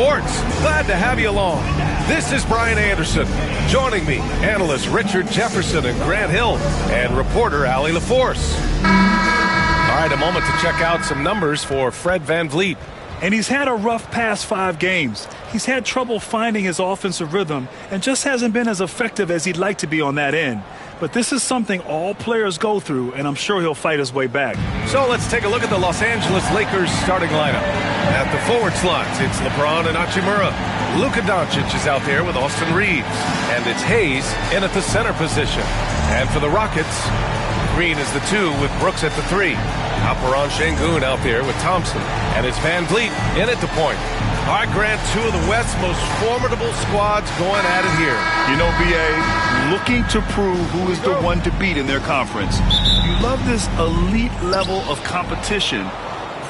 Sports. Glad to have you along. This is Brian Anderson. Joining me, analysts Richard Jefferson and Grant Hill, and reporter Allie LaForce. All right, a moment to check out some numbers for Fred VanVleet. And he's had a rough past 5 games. He's had trouble finding his offensive rhythm and just hasn't been as effective as he'd like to be on that end. But this is something all players go through, and I'm sure he'll fight his way back. So let's take a look at the Los Angeles Lakers starting lineup. At the forward slots, it's LeBron and Hachimura. Luka Doncic is out there with Austin Reeves. And it's Hayes in at the center position. And for the Rockets, Green is the 2 with Brooks at the 3. Alperen Sengun out there with Thompson. And it's VanVleet in at the point. All right, Grant, 2 of the West's most formidable squads going at it here. You know, B.A., looking to prove who is the one to beat in their conference. You love this elite level of competition.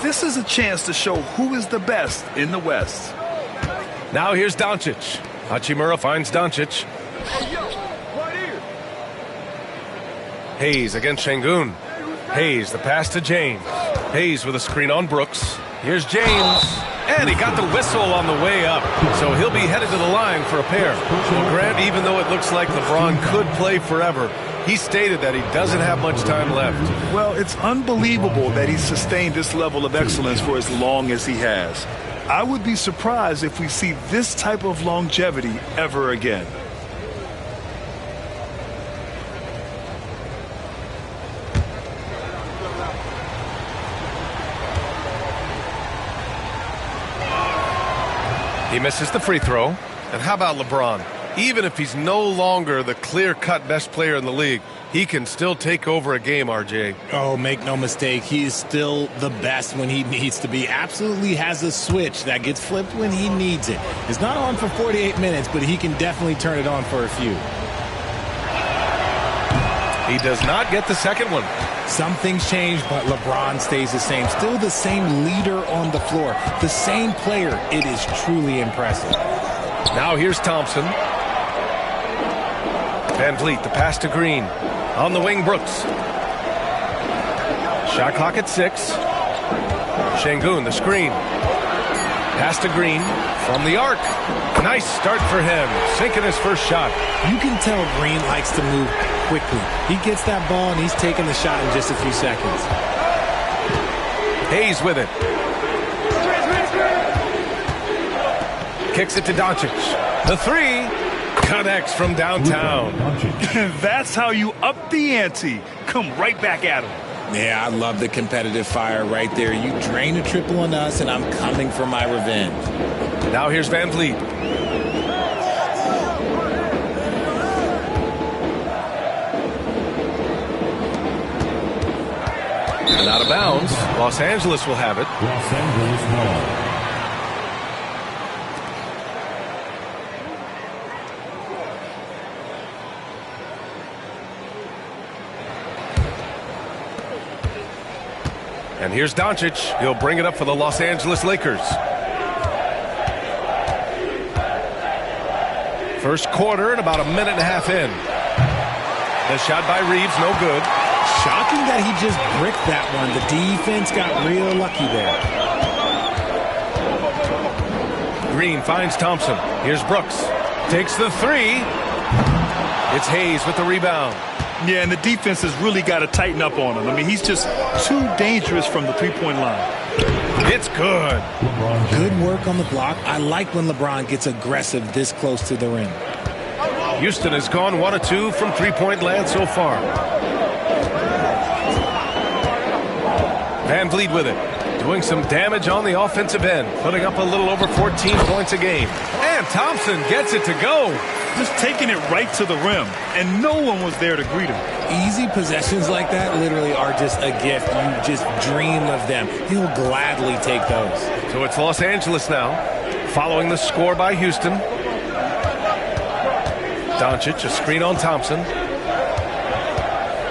This is a chance to show who is the best in the West. Now here's Doncic. Hachimura finds Doncic. Hayes against Sengun. Hayes, the pass to James. Hayes with a screen on Brooks. Here's James. And he got the whistle on the way up. So he'll be headed to the line for a pair. Well, Grant, even though it looks like LeBron could play forever, he stated that he doesn't have much time left. Well, it's unbelievable that he's sustained this level of excellence for as long as he has. I would be surprised if we see this type of longevity ever again. He misses the free throw. And how about LeBron? Even if he's no longer the clear-cut best player in the league, he can still take over a game, RJ. Oh, make no mistake, he is still the best when he needs to be. Absolutely has a switch that gets flipped when he needs it. It's not on for 48 minutes, but he can definitely turn it on for a few. He does not get the second one. Some things change, but LeBron stays the same. Still the same leader on the floor. The same player. It is truly impressive. Now here's Thompson. VanVleet, the pass to Green. On the wing, Brooks. Shot clock at 6. Sengun, the screen. Pass to Green from the arc. Nice start for him. Sinking his first shot. You can tell Green likes to move quickly. He gets that ball, and he's taking the shot in just a few seconds. Hayes with it. Kicks it to Doncic. The 3 connects from downtown. That's how you up the ante. Come right back at him. Yeah, I love the competitive fire right there. You drain a triple on us, and I'm coming for my revenge. Now here's VanVleet. And out of bounds. Los Angeles will have it. Los Angeles ball. And here's Doncic. He'll bring it up for the Los Angeles Lakers. First quarter and about a minute and a half in. The shot by Reeves, no good. Shocking that he just bricked that one. The defense got real lucky there. Green finds Thompson. Here's Brooks. Takes the 3. It's Hayes with the rebound. Yeah, and the defense has really got to tighten up on him. I mean, he's just too dangerous from the three-point line. It's good. Good work on the block. I like when LeBron gets aggressive this close to the rim. Houston has gone 1 of 2 from three-point land so far. VanVleet with it. Doing some damage on the offensive end. Putting up a little over 14 points a game. And Thompson gets it to go. Just taking it right to the rim. And no one was there to greet him. Easy possessions like that literally are just a gift. You just dream of them. He'll gladly take those. So it's Los Angeles now. Following the score by Houston. Doncic, a screen on Thompson.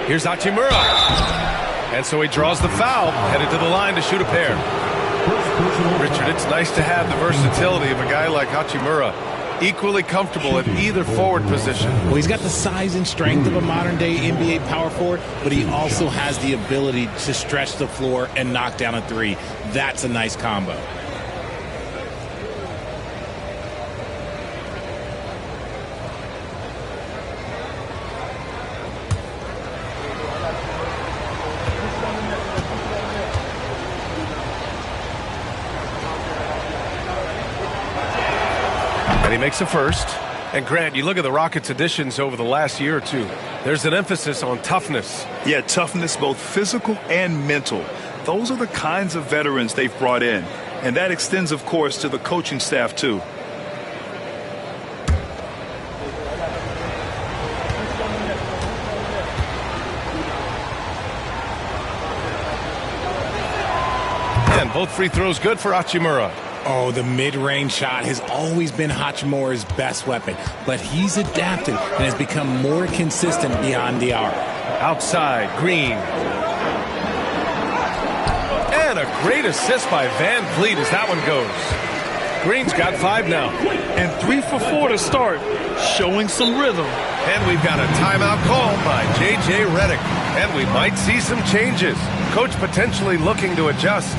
Here's Hachimura. And so he draws the foul, headed to the line to shoot a pair. Richard, it's nice to have the versatility of a guy like Hachimura. Equally comfortable at either forward position. Well, he's got the size and strength of a modern-day NBA power forward, but he also has the ability to stretch the floor and knock down a 3. That's a nice combo. And he makes a first. And Grant, you look at the Rockets' additions over the last year or two. There's an emphasis on toughness. Yeah, toughness, both physical and mental. Those are the kinds of veterans they've brought in. And that extends, of course, to the coaching staff, too. And both free throws good for Hachimura. Oh, the mid-range shot has always been Hachimura's best weapon, but he's adapted and has become more consistent beyond the arc. Outside, Green. And a great assist by Van Vliet as that one goes. Green's got 5 now. And 3 for 4 to start, showing some rhythm. And we've got a timeout called by J.J. Redick. And we might see some changes. Coach potentially looking to adjust.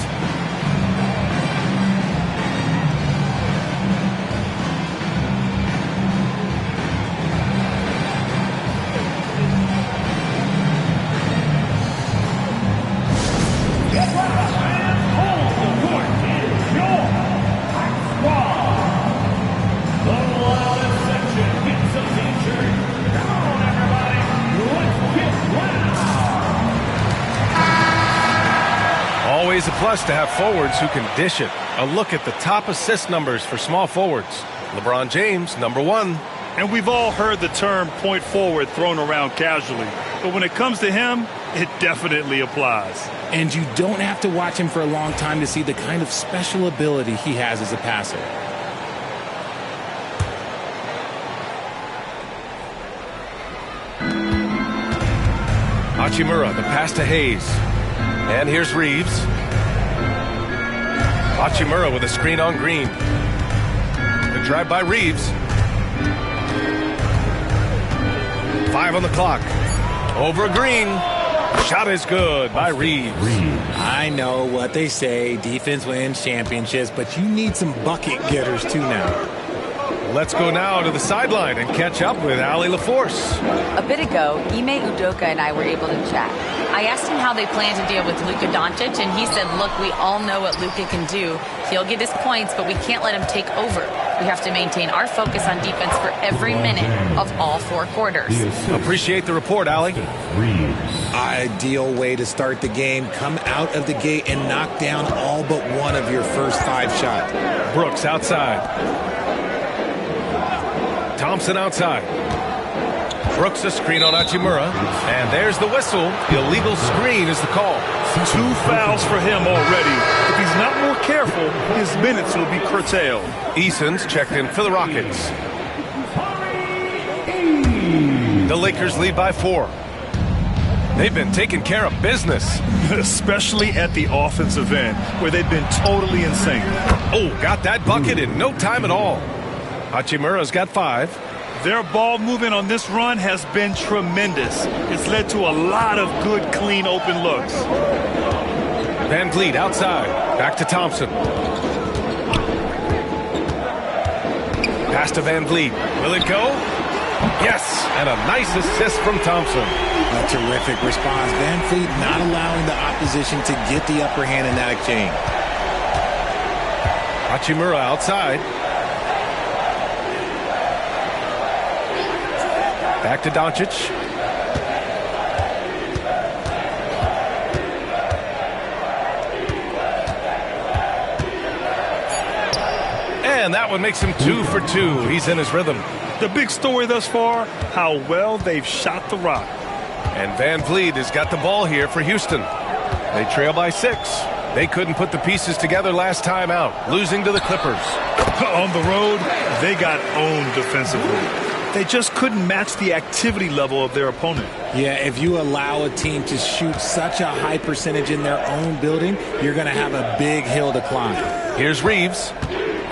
Always a plus to have forwards who can dish it. A look at the top assist numbers for small forwards. LeBron James, number 1. And we've all heard the term point forward thrown around casually. But when it comes to him, it definitely applies. And you don't have to watch him for a long time to see the kind of special ability he has as a passer. Hachimura, the pass to Hayes. And here's Reeves. Hachimura with a screen on Green. The drive by Reeves. 5 on the clock. Over Green. Shot is good by Reeves. I know what they say, defense wins championships, but you need some bucket getters too now. Let's go now to the sideline and catch up with Allie LaForce. A bit ago, Ime Udoka and I were able to chat. I asked him how they plan to deal with Luka Doncic, and he said, look, we all know what Luka can do. He'll get his points, but we can't let him take over. We have to maintain our focus on defense for every minute of all 4 quarters. Appreciate the report, Allie. Ideal way to start the game. Come out of the gate and knock down all but one of your first 5 shots. Brooks outside. Thompson outside. Brooks a screen on Hachimura. And there's the whistle. Illegal screen is the call. 2 fouls for him already. If he's not more careful, his minutes will be curtailed. Eason's checked in for the Rockets. The Lakers lead by 4. They've been taking care of business. Especially at the offensive end, where they've been totally insane. Oh, got that bucket in no time at all. Hachimura's got 5. Their ball movement on this run has been tremendous. It's led to a lot of good, clean, open looks. Van Vliet outside. Back to Thompson. Pass to Van Vliet. Will it go? Yes, and a nice assist from Thompson. A terrific response. Van Vliet not allowing the opposition to get the upper hand in that exchange. Hachimura outside. Back to Doncic. And that one makes him 2 for 2. He's in his rhythm. The big story thus far, how well they've shot the rock. And Van Vliet has got the ball here for Houston. They trail by 6. They couldn't put the pieces together last time out, losing to the Clippers. On the road, they got owned defensively. They just couldn't match the activity level of their opponent. Yeah, if you allow a team to shoot such a high percentage in their own building, you're going to have a big hill to climb. Here's Reeves.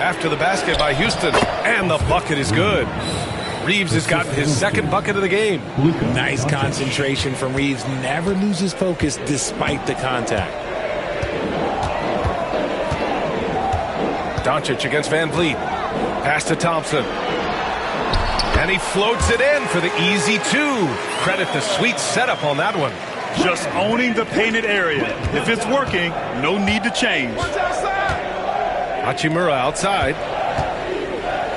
After the basket by Houston. And the bucket is good. Reeves has gotten his 2nd bucket of the game. Nice concentration from Reeves. Never loses focus despite the contact. Doncic against Van Vliet. Pass to Thompson. And he floats it in for the easy 2. Credit the sweet setup on that one. Just owning the painted area. If it's working, no need to change. Hachimura outside.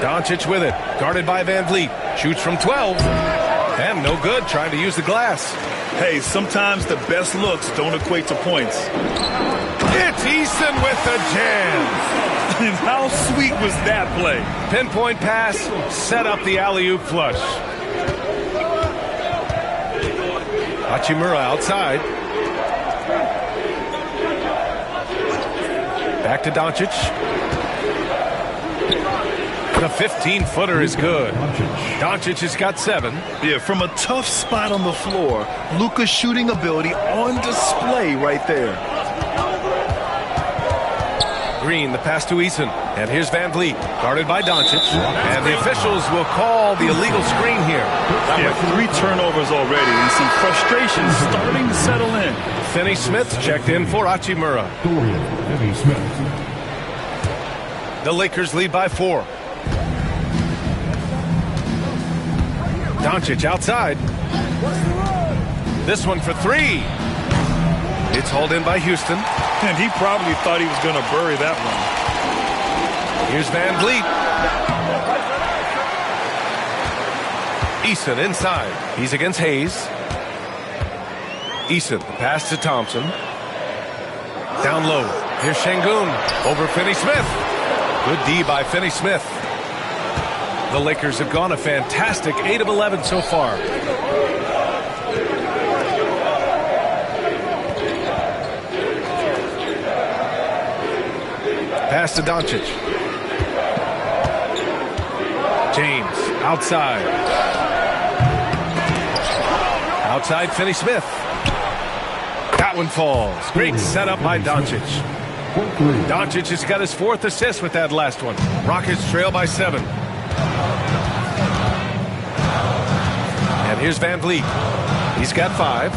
Doncic with it, guarded by Van Vliet. Shoots from 12. And no good, trying to use the glass. Hey, sometimes the best looks don't equate to points. It's Easton with the jam. And how sweet was that play? Pinpoint pass, set up the alley-oop flush. Hachimura outside. Back to Doncic. The 15-footer is good. Doncic has got 7. Yeah, from a tough spot on the floor, Luka's shooting ability on display right there. Green, the pass to Eason. And here's Van Vliet, guarded by Doncic. And the officials will call the illegal screen here. Yeah, 3 turnovers already and some frustration starting to settle in. Finney-Smith checked in for Hachimura. The Lakers lead by 4. Doncic outside. This one for 3. It's hauled in by Houston. And he probably thought he was going to bury that one. Here's Van Vliet. Eason inside. He's against Hayes. Eason, the pass to Thompson. Down low. Here's Şengün over Finney-Smith. Good D by Finney-Smith. The Lakers have gone a fantastic 8 of 11 so far. Pass to Doncic. James outside. Outside Finney-Smith. That one falls. Great setup by Doncic. Doncic has got his 4th assist with that last one. Rockets trail by 7. And here's Van Vliet. He's got 5.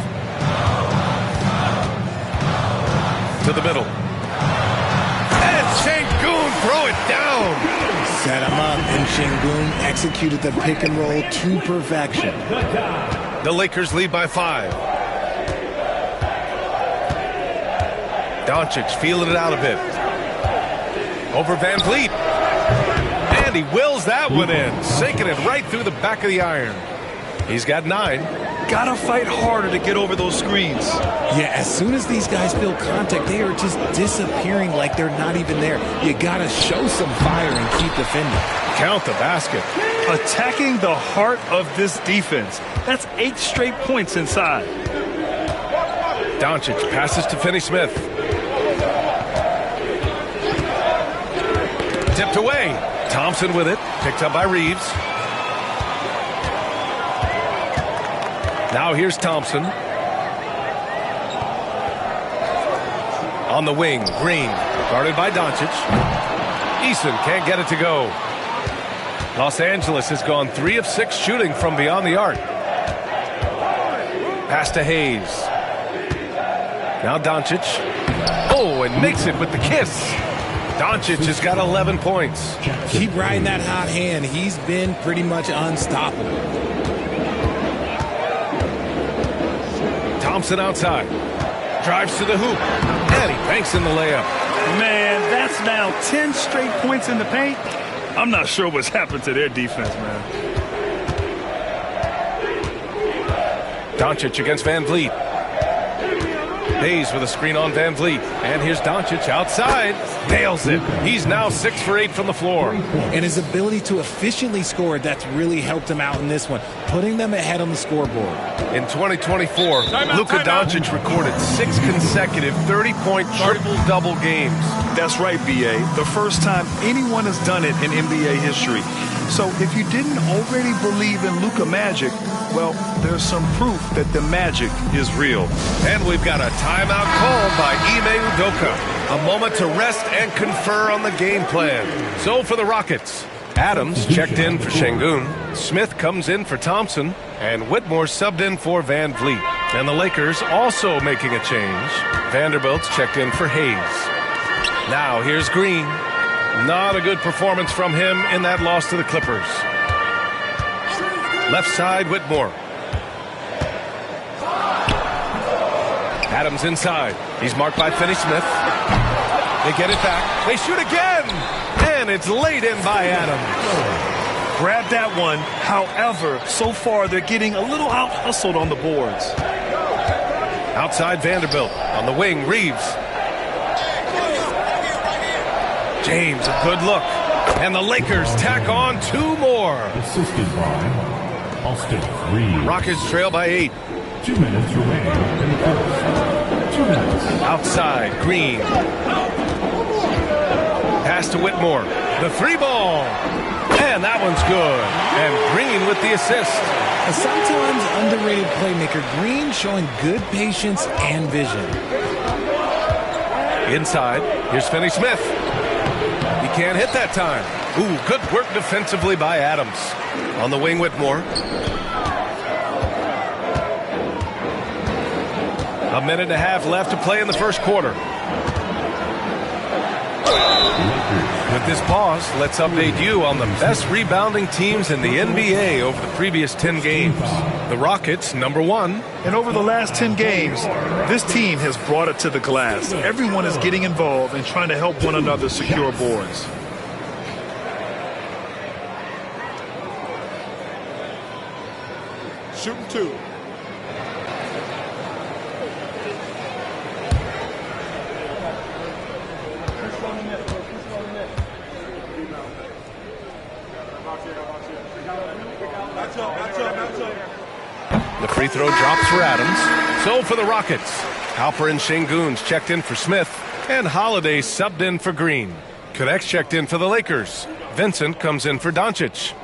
To the middle. And Şengün throw it down. Set him up, and Şengün executed the pick and roll to perfection. The Lakers lead by 5. Doncic feeling it out a bit. Over Van Vliet. And he wills that one in, sinking it right through the back of the iron. He's got 9. Gotta fight harder to get over those screens. Yeah, as soon as these guys feel contact, they are just disappearing like they're not even there. You gotta show some fire and keep defending. Count the basket. Attacking the heart of this defense. That's 8 straight points inside. Doncic passes to Finney-Smith. Tipped away. Thompson with it. Picked up by Reeves. Now here's Thompson. On the wing, Green. Guarded by Doncic. Eason can't get it to go. Los Angeles has gone 3 of 6 shooting from beyond the arc. Pass to Hayes. Now Doncic. Oh, and makes it with the kiss. Doncic has got 11 points. Keep riding that hot hand. He's been pretty much unstoppable. Thompson outside. Drives to the hoop. And he banks in the layup. Man, that's now 10 straight points in the paint. I'm not sure what's happened to their defense, man. Doncic against Van Vliet. Hayes with a screen on Van Vliet. And here's Doncic outside. Nails it. He's now 6 for 8 from the floor. And his ability to efficiently score, that's really helped him out in this one, putting them ahead on the scoreboard. In 2024, Luka Doncic recorded 6 consecutive 30-point triple-double games. That's right, B.A. The first time anyone has done it in NBA history. So if you didn't already believe in Luka Magic, well, there's some proof that the magic is real. And we've got a timeout called by Ime Udoka. A moment to rest and confer on the game plan. So for the Rockets, Adams checked in for Şengün. Smith comes in for Thompson. And Whitmore subbed in for Van Vliet. And the Lakers also making a change. Vanderbilt's checked in for Hayes. Now here's Green. Not a good performance from him in that loss to the Clippers. Left side, Whitmore. Adams inside. He's marked by Finney-Smith. They get it back. They shoot again. And and it's laid in by Adams. Grab that one. However, so far they're getting a little out-hustled on the boards. Outside Vanderbilt. On the wing, Reeves. James, a good look. And the Lakers tack on 2 more. Assisted by Austin Reeves. Rockets trail by 8. 2 minutes remaining in the first. 2 minutes. Outside, Green. Pass to Whitmore. The 3-ball. And that one's good. And Green with the assist. A sometimes underrated playmaker, Green showing good patience and vision. Inside, here's Finney-Smith. He can't hit that time. Ooh, good work defensively by Adams. On the wing, Whitmore. A minute and a half left to play in the first quarter. With this pause, let's update you on the best rebounding teams in the NBA over the previous 10 games. The Rockets, number 1. And over the last 10 games, this team has brought it to the glass. Everyone is getting involved and trying to help one another secure boards. Shooting 2. The free throw drops for Adams. So for the Rockets, Halper and Şengün's checked in for Smith, and Holiday subbed in for Green. Connects checked in for the Lakers. Vincent comes in for Doncic.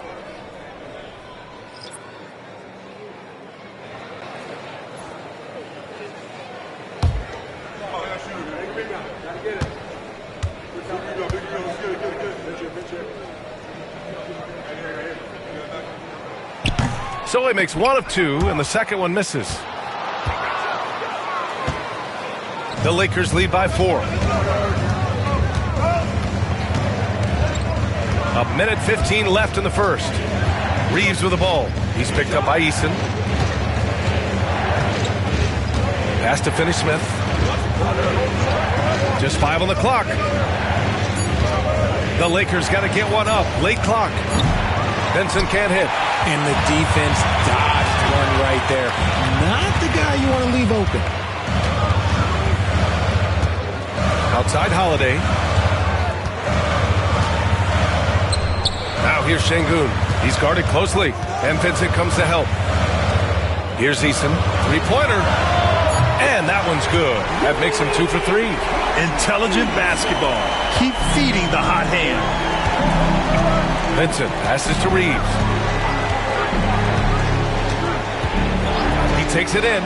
So he makes 1 of 2, and the second one misses. The Lakers lead by 4. A minute 15 left in the first. Reeves with the ball. He's picked up by Eason. Pass to Finney-Smith. Just 5 on the clock. The Lakers got to get one up. Late clock. Benson can't hit. And the defense dodged one right there. Not the guy you want to leave open. Outside Holiday. Now here's Şengün. He's guarded closely. And Vincent comes to help. Here's Eason. 3-pointer. And that one's good. That makes him 2 for 3. Intelligent basketball. Keep feeding the hot hand. Vincent passes to Reeves. He takes it in.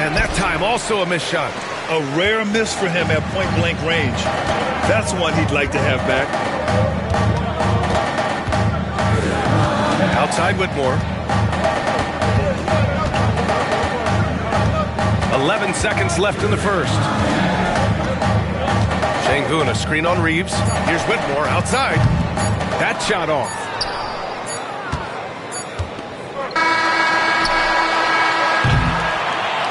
And that time also a missed shot. A rare miss for him at point-blank range. That's one he'd like to have back. Outside Whitmore. 11 seconds left in the first. Şengün, a screen on Reeves. Here's Whitmore outside. That shot off.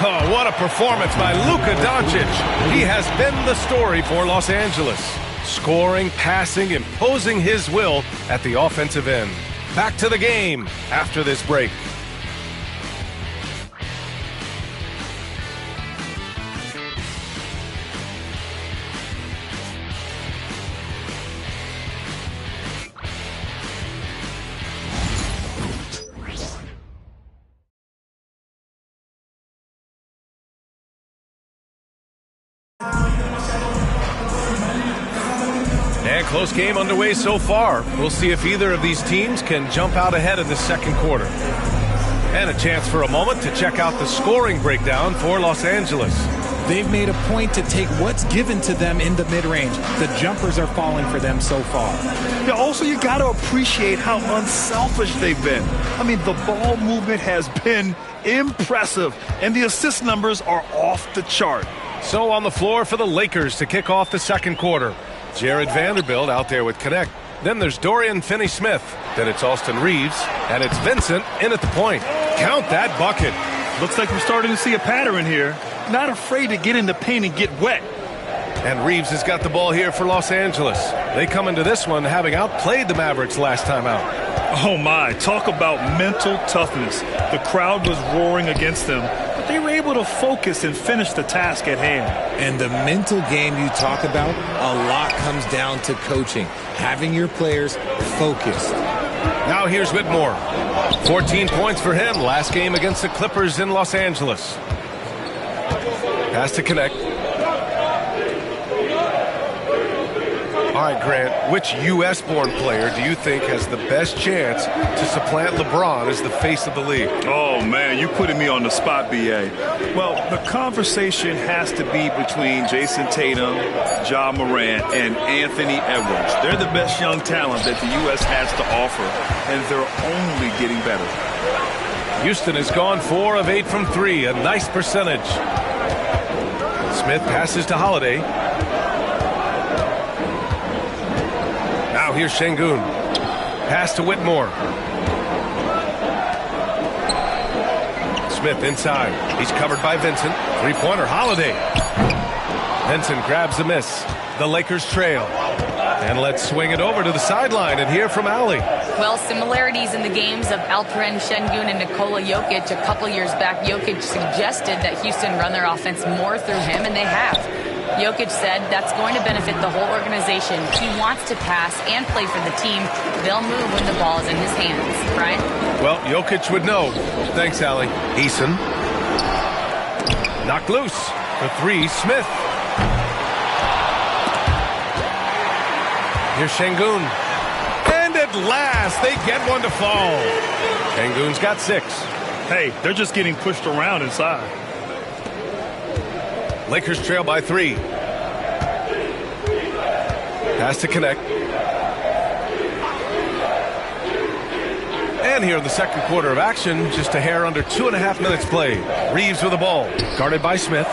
Oh, what a performance by Luka Doncic. He has been the story for Los Angeles. Scoring, passing, imposing his will at the offensive end. Back to the game after this break. And close game underway so far. We'll see if either of these teams can jump out ahead in the second quarter. And a chance for a moment to check out the scoring breakdown for Los Angeles. They've made a point to take what's given to them in the mid-range. The jumpers are falling for them so far. Yeah, also, you got to appreciate how unselfish they've been. I mean, the ball movement has been impressive, and the assist numbers are off the chart. So on the floor for the Lakers to kick off the second quarter. Jared Vanderbilt out there with Connect. Then there's Dorian Finney-Smith. Then it's Austin Reeves. And it's Vincent in at the point. Count that bucket. Looks like we're starting to see a pattern here. Not afraid to get in the paint and get wet. And Reeves has got the ball here for Los Angeles. They come into this one having outplayed the Mavericks last time out. Oh my, talk about mental toughness. The crowd was roaring against them, but they were able to focus and finish the task at hand. And the mental game you talk about, a lot comes down to coaching, having your players focused. Now here's Whitmore. 14 points for him last game against the Clippers in Los Angeles. Has to connect. All right, Grant, which U.S.-born player do you think has the best chance to supplant LeBron as the face of the league? Oh, man, you're putting me on the spot, B.A. Well, the conversation has to be between Jason Tatum, Ja Morant, and Anthony Edwards. They're the best young talent that the U.S. has to offer, and they're only getting better. Houston has gone 4 of 8 from 3, a nice percentage. Smith passes to Holiday. Now here's Şengün. Pass to Whitmore. Smith inside. He's covered by Vincent. Three-pointer, Holiday. Vincent grabs the miss. The Lakers trail. And let's swing it over to the sideline and hear from Ali. Well, similarities in the games of Alperen Şengün and Nikola Jokic. A couple years back, Jokic suggested that Houston run their offense more through him, and they have. Jokic said that's going to benefit the whole organization. He wants to pass and play for the team. They'll move when the ball is in his hands. Brian? Well, Jokic would know. Thanks, Allie. Eason. Knocked loose. For 3, Smith. Here's Şengün. And at last, they get one to fall. Şengün's got 6. Hey, they're just getting pushed around inside. Lakers trail by 3. Has to connect. And here in the second quarter of action, just a hair under 2.5 minutes played. Reeves with the ball, guarded by Smith.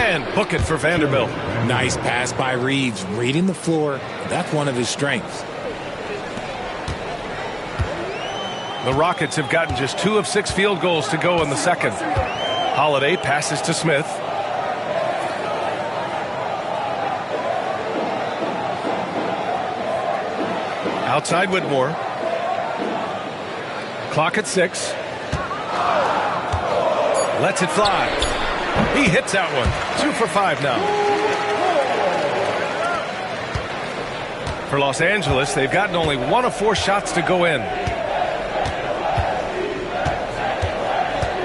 And book it for Vanderbilt. Nice pass by Reeves, reading the floor. That's one of his strengths. The Rockets have gotten just 2 of 6 field goals to go in the second. Holiday passes to Smith. Outside Whitmore. Clock at 6. Lets it fly. He hits that one. 2 for 5 now. For Los Angeles, they've gotten only 1 of 4 shots to go in.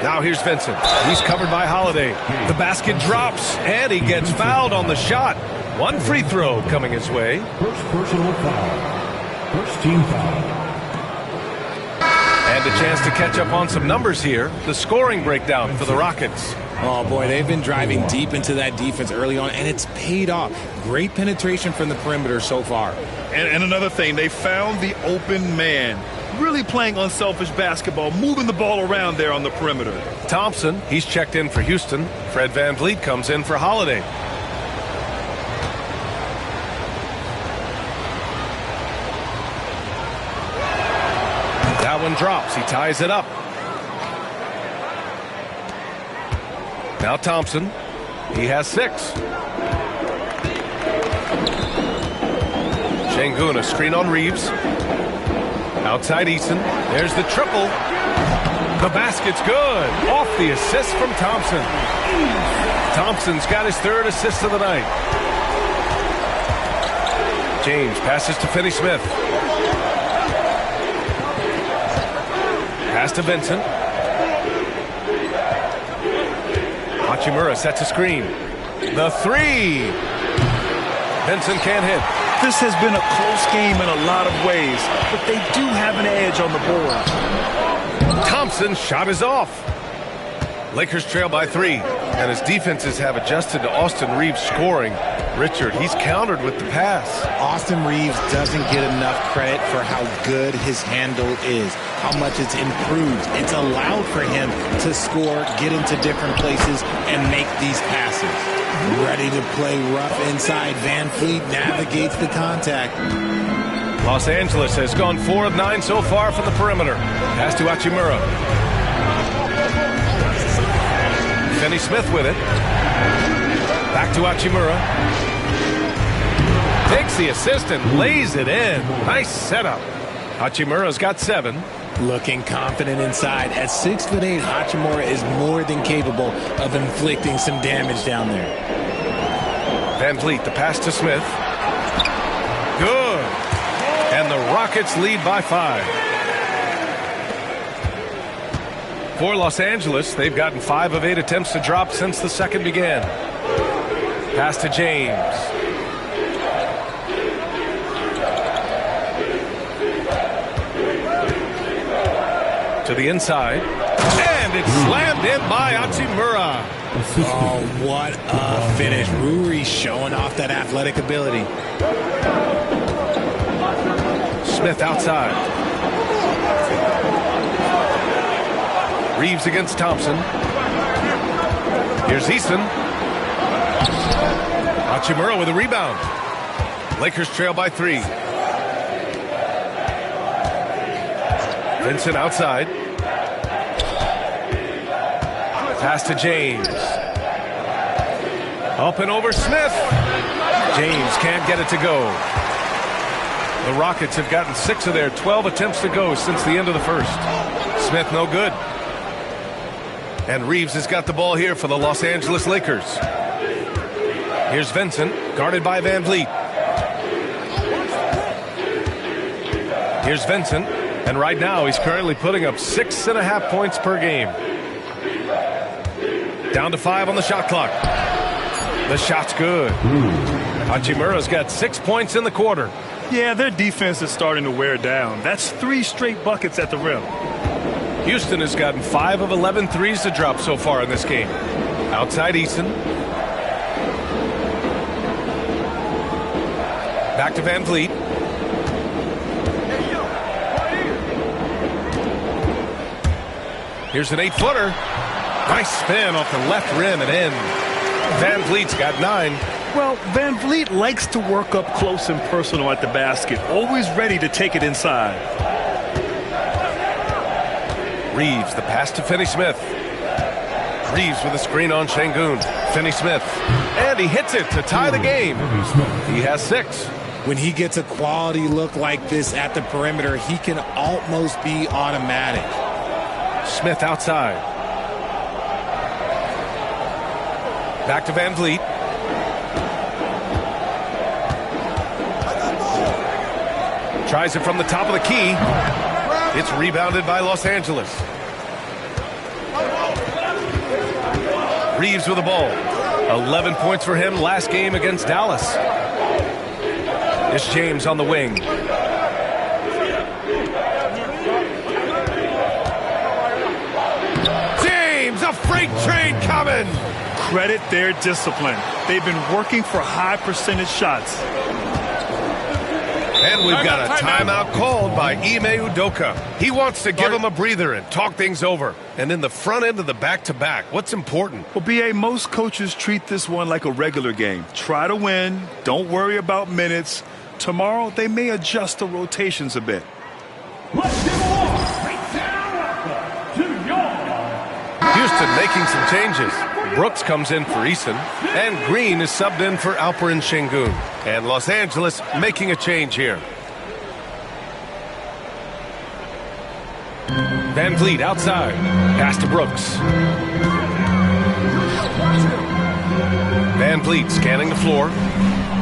Now here's Vincent. He's covered by Holiday. The basket drops, and he gets fouled on the shot. 1 free throw coming his way. First personal foul. First team foul. And a chance to catch up on some numbers here. The scoring breakdown for the Rockets. Oh, boy, they've been driving deep into that defense early on, and it's paid off. Great penetration from the perimeter so far. And another thing, they found the open man. Really playing unselfish basketball, moving the ball around there on the perimeter. Thompson, he's checked in for Houston. Fred VanVleet comes in for Holiday. That one drops. He ties it up. Now Thompson. He has 6. Şengün, a screen on Reeves. Outside Eason. There's the triple. The basket's good. Off the assist from Thompson. Thompson's got his 3rd assist of the night. James passes to Finney-Smith. Pass to Vincent. Hachimura sets a screen. The 3. Vincent can't hit. This has been a close game in a lot of ways, but they do have an edge on the board. Thompson's shot is off. Lakers trail by 3, and his defenses have adjusted to Austin Reeves scoring. Richard, he's countered with the pass. Austin Reeves doesn't get enough credit for how good his handle is, how much it's improved. It's allowed for him to score, get into different places, and make these passes. Ready to play rough inside. VanVleet navigates the contact. Los Angeles has gone 4 of 9 so far from the perimeter. Pass to Hachimura. Finney-Smith with it. Back to Hachimura. Takes the assist and lays it in. Nice setup. Hachimura's got 7. Looking confident inside. At 6'8", Hachimura is more than capable of inflicting some damage down there. Van Vliet, the pass to Smith. Good. And the Rockets lead by 5. For Los Angeles, they've gotten 5 of 8 attempts to drop since the second began. Pass to James. To the inside. And it's slammed in by Hachimura. Oh, what a finish. Ruri showing off that athletic ability. Smith outside. Reeves against Thompson. Here's Easton. Hachimura with a rebound. Lakers trail by 3. Vincent outside. Pass to James. Up and over Smith. James can't get it to go. The Rockets have gotten 6 of their 12 attempts to go since the end of the first. Smith no good. And Reeves has got the ball here for the Los Angeles Lakers. Here's Vincent, guarded by Van Vliet. Here's Vincent, and right now he's currently putting up 6.5 points per game. Down to 5 on the shot clock. The shot's good. Hachimura's got 6 points in the quarter. Yeah, their defense is starting to wear down. That's 3 straight buckets at the rim. Houston has gotten 5 of 11 threes to drop so far in this game. Outside Easton. Back to Van Vliet. Here's an 8-footer. Nice spin off the left rim and in. Van Vliet's got 9. Well, Van Vliet likes to work up close and personal at the basket, always ready to take it inside. Reeves, the pass to Finney-Smith. Reeves with a screen on Şengün. Finney-Smith. And he hits it to tie the game. He has 6. When he gets a quality look like this at the perimeter, he can almost be automatic. Smith outside. Back to Van Vliet. Tries it from the top of the key. It's rebounded by Los Angeles. Reeves with the ball. 11 points for him last game against Dallas. It's James on the wing. James, a freight train coming. Credit their discipline. They've been working for high percentage shots. And we've got a timeout called by Ime Udoka. He wants to give him a breather and talk things over. And in the front end of the back-to-back, what's important? Well, BA, most coaches treat this one like a regular game. Try to win. Don't worry about minutes. Tomorrow, they may adjust the rotations a bit. Houston making some changes. Brooks comes in for Eason, and Green is subbed in for Alperen Şengün. And Los Angeles making a change here. Van Vliet outside. Pass to Brooks. Van Vliet scanning the floor.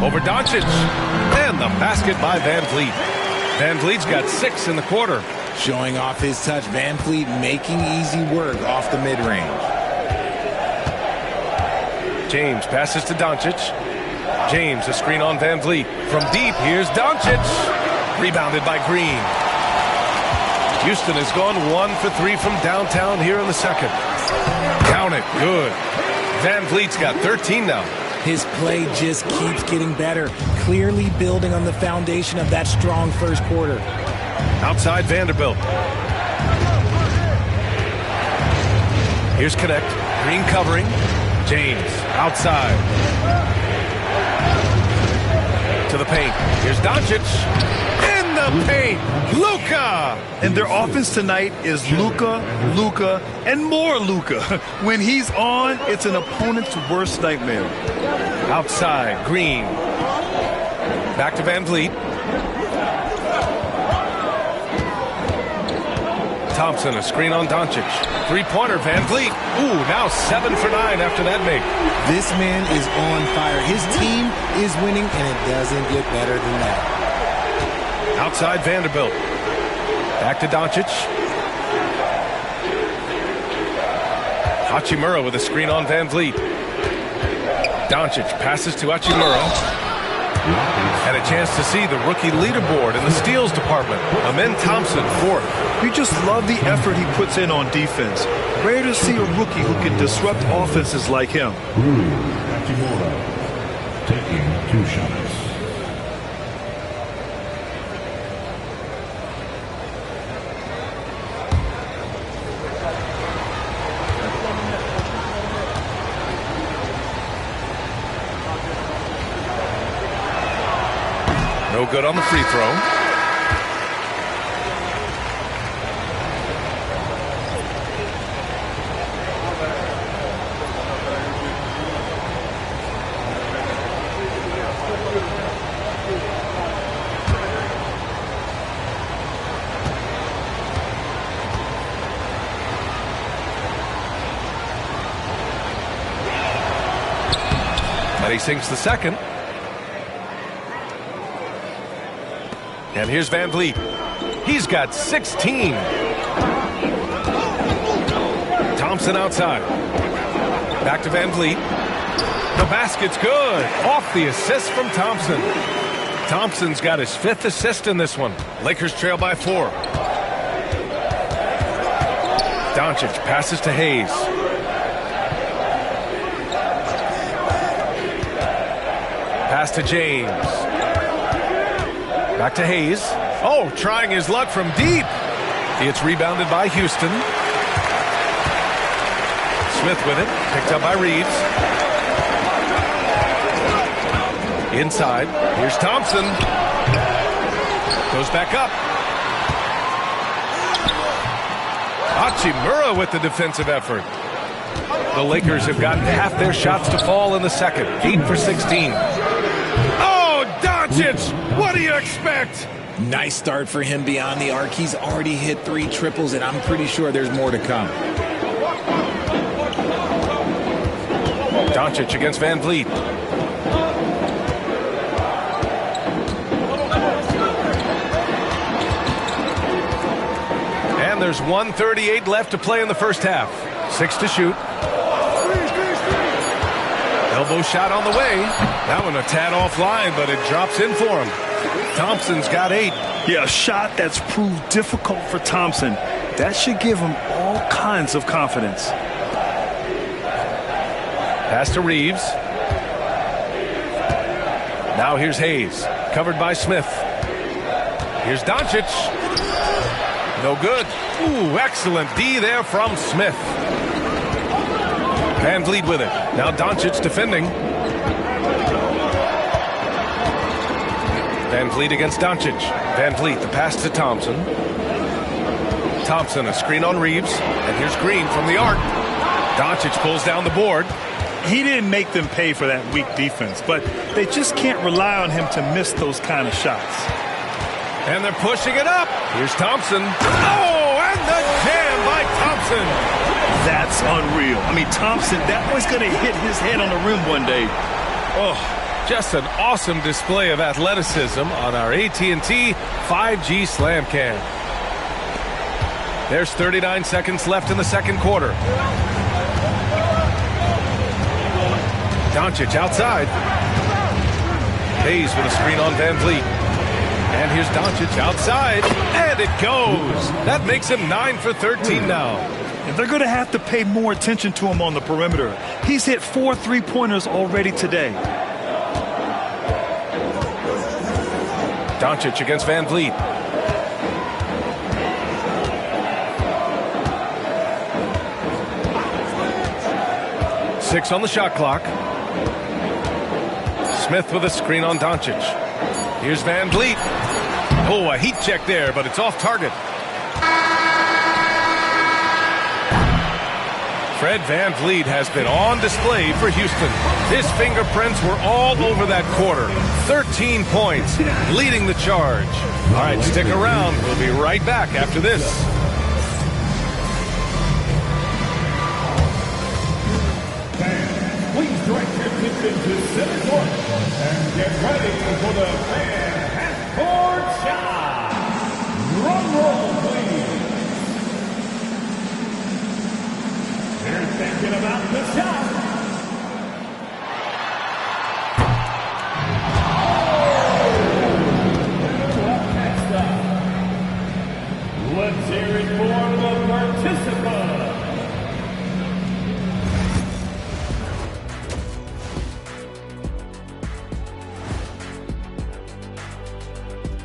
Over Doncic. And the basket by Van Vliet. Van Vliet's got 6 in the quarter. Showing off his touch. Van Vliet making easy work off the mid-range. James passes to Doncic. James, a screen on Van Vliet. From deep, here's Doncic. Rebounded by Green. Houston has gone 1 for 3 from downtown here in the second. Count it, good. Van Vliet's got 13 now. His play just keeps getting better, clearly building on the foundation of that strong first quarter. Outside Vanderbilt. Here's Connect. Green covering. James outside. To the paint. Here's Doncic. In the paint. Luka. And their offense tonight is Luka, and more Luka. When he's on, it's an opponent's worst nightmare. Outside. Green. Back to Van Vliet. Thompson, a screen on Doncic. Three-pointer, Van Vliet. Ooh, now 7 for 9 after that make. This man is on fire. His team is winning, and it doesn't get better than that. Outside Vanderbilt. Back to Doncic. Hachimura with a screen on Van Vliet. Doncic passes to Hachimura. And a chance to see the rookie leaderboard in the steals department. Amen Thompson, 4th. You just love the effort he puts in on defense. Rare to see a rookie who can disrupt offenses like him. Hachimura taking 2 shots. No good on the free throw. And he sinks the second. And here's Van Vliet. He's got 16. Thompson outside. Back to Van Vliet. The basket's good. Off the assist from Thompson. Thompson's got his 5th assist in this one. Lakers trail by 4. Doncic passes to Hayes. Pass to James. Back to Hayes. Oh, trying his luck from deep. It's rebounded by Houston. Smith with it. Picked up by Reeves. Inside. Here's Thompson. Goes back up. Hachimura with the defensive effort. The Lakers have gotten half their shots to fall in the second. 8 for 16. Oh, Doncic! What do you expect? Nice start for him beyond the arc. He's already hit 3 triples, and I'm pretty sure there's more to come. Doncic against Van Vliet. And there's 1:38 left to play in the first half. 6 to shoot. Elbow shot on the way. That one a tad offline, but it drops in for him. Thompson's got 8. Yeah, a shot that's proved difficult for Thompson. That should give him all kinds of confidence. Pass to Reeves. Now here's Hayes. Covered by Smith. Here's Doncic. No good. Ooh, excellent D there from Smith. Van Vliet with it. Now Doncic defending. Van Vliet against Doncic. Van Vliet, the pass to Thompson. Thompson, a screen on Reeves. And here's Green from the arc. Doncic pulls down the board. He didn't make them pay for that weak defense, but they just can't rely on him to miss those kind of shots. And they're pushing it up. Here's Thompson. Oh, and the jam by Thompson. That's unreal. I mean, Thompson, that boy's going to hit his head on the rim one day. Oh, just an awesome display of athleticism on our AT&T 5G Slam Cam. There's 39 seconds left in the second quarter. Doncic outside. Hayes with a screen on Van Vliet. And here's Doncic outside. And it goes. That makes him 9 for 13 now. And they're going to have to pay more attention to him on the perimeter. He's hit 4 3-pointers already today. Doncic against Van Vliet. Six on the shot clock. Smith with a screen on Doncic. Here's Van Vliet. Oh, a heat check there, but it's off target. Fred VanVleet has been on display for Houston. His fingerprints were all over that quarter. 13 points, leading the charge. All right, stick around. We'll be right back after this. Fans, please direct your attention to center court and get ready for the fan half-court shot. Drum roll, please. They're thinking about the shot. Next up, let's hear it for the participant.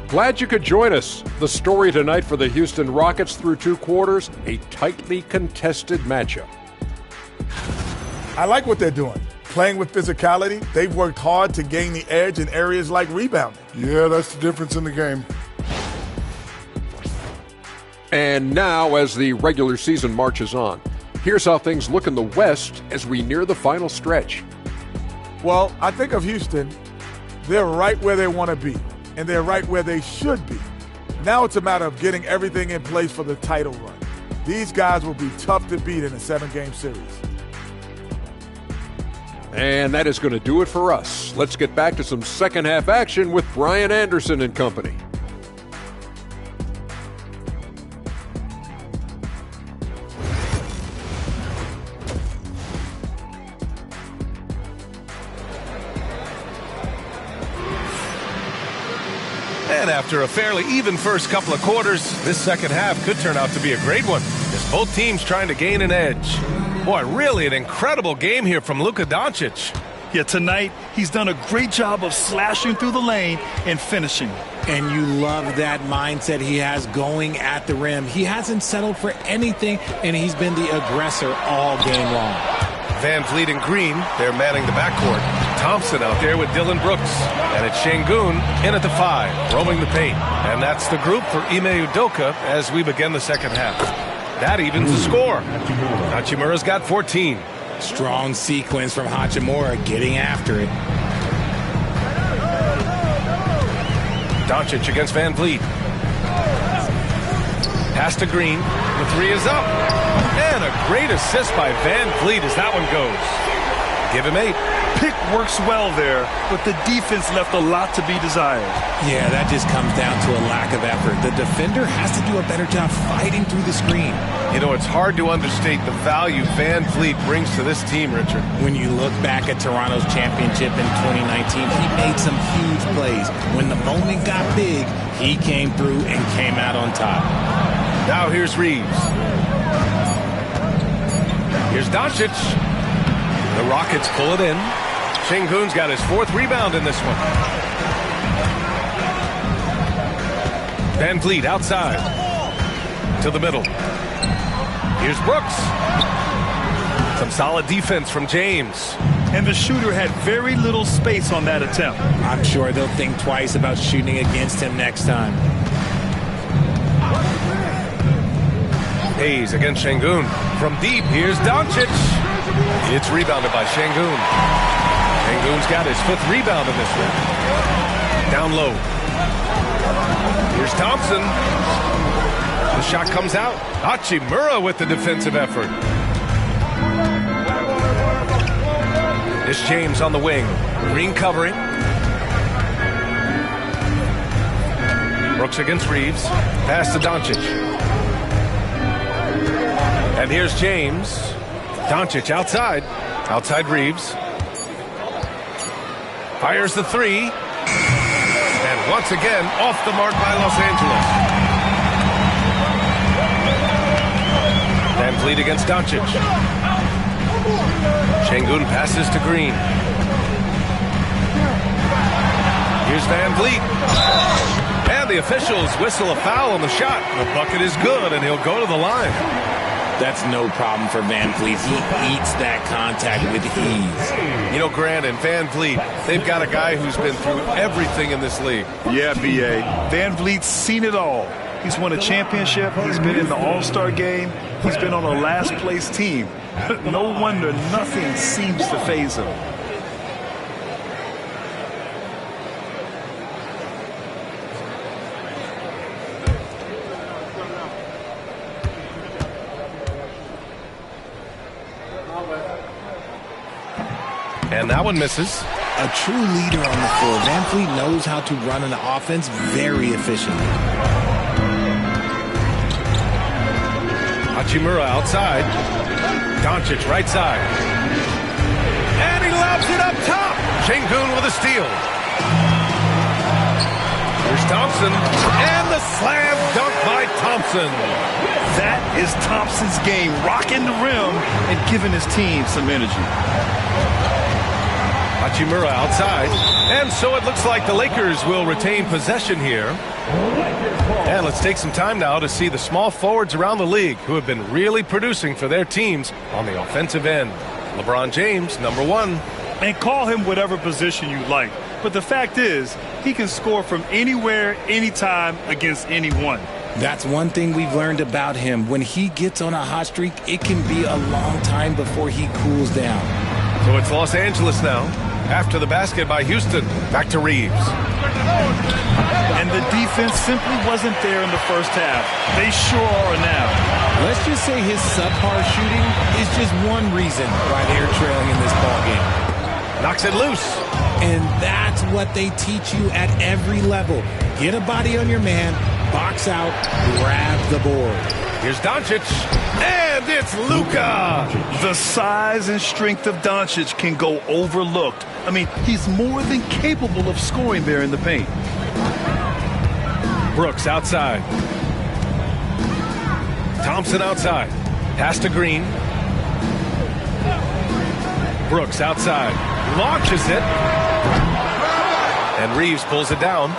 Glad you could join us. The story tonight for the Houston Rockets through 2 quarters, a tightly contested matchup. I like what they're doing. Playing with physicality, they've worked hard to gain the edge in areas like rebounding. Yeah, that's the difference in the game. And now, as the regular season marches on, here's how things look in the West as we near the final stretch. Well, I think of Houston, they're right where they want to be, and they're right where they should be. Now it's a matter of getting everything in place for the title run. These guys will be tough to beat in a 7-game series. And that is going to do it for us. Let's get back to some second half action with Brian Anderson and company. And after a fairly even first couple of quarters, this second half could turn out to be a great one, as both teams trying to gain an edge. Boy, really an incredible game here from Luka Doncic. Yeah, tonight he's done a great job of slashing through the lane and finishing. And you love that mindset he has going at the rim. He hasn't settled for anything, and he's been the aggressor all game long. VanVleet and Green, they're manning the backcourt. Thompson out there with Dylan Brooks. And it's Şengün in at the 5, roaming the paint. And that's the group for Ime Udoka as we begin the second half. That evens the score. Hachimura's got 14. Strong sequence from Hachimura getting after it. Doncic against VanVleet. Pass to Green. The 3 is up. And a great assist by VanVleet as that one goes. Give him 8. Pick works well there, but the defense left a lot to be desired. Yeah, that just comes down to a lack of effort. The defender has to do a better job fighting through the screen. You know, it's hard to understate the value VanVleet brings to this team, Richard. When you look back at Toronto's championship in 2019, he made some huge plays. When the moment got big, he came through and came out on top. Now here's Reeves. Here's Doncic. The Rockets pull it in. Şengün's got his 4th rebound in this one. VanVleet outside. To the middle. Here's Brooks. Some solid defense from James. And the shooter had very little space on that attempt. I'm sure they'll think twice about shooting against him next time. Hayes against Şengün. From deep, here's Doncic. It's rebounded by Şengün. Şengün's got his 5th rebound in this one. Down low. Here's Thompson. The shot comes out. Hachimura with the defensive effort. This James on the wing. Green covering. Brooks against Reeves. Pass to Doncic. And here's James. Doncic outside. Outside Reeves. Fires the 3. And once again, off the mark by Los Angeles. VanVleet against Doncic. Şengün passes to Green. Here's VanVleet. And the officials whistle a foul on the shot. The bucket is good, and he'll go to the line. That's no problem for Van Vliet. He eats that contact with ease. You know, Grant and Van Vliet, they've got a guy who's been through everything in this league. Yeah, B.A. Van Vliet's seen it all. He's won a championship. He's been in the All-Star game. He's been on a last-place team. No wonder nothing seems to faze him. And that one misses. A true leader on the floor. Van Vliet knows how to run an offense very efficiently. Hachimura outside. Doncic right side. And he lobs it up top. Şengün with a steal. Here's Thompson. And the slam dunk by Thompson. That is Thompson's game, rocking the rim and giving his team some energy. Hachimura outside. And so it looks like the Lakers will retain possession here. And let's take some time now to see the small forwards around the league who have been really producing for their teams on the offensive end. LeBron James, number 1. And call him whatever position you like. But the fact is, he can score from anywhere, anytime, against anyone. That's one thing we've learned about him. When he gets on a hot streak, it can be a long time before he cools down. So it's Los Angeles now. After the basket by Houston, back to Reeves. And the defense simply wasn't there in the first half. They sure are now. Let's just say his subpar shooting is just one reason why they're trailing in this ballgame. Knocks it loose. And that's what they teach you at every level. Get a body on your man, box out, grab the board. Here's Doncic, and it's Luka. The size and strength of Doncic can go overlooked. I mean, he's more than capable of scoring there in the paint. Brooks outside. Thompson outside. Pass to Green. Brooks outside. Launches it. And Reeves pulls it down.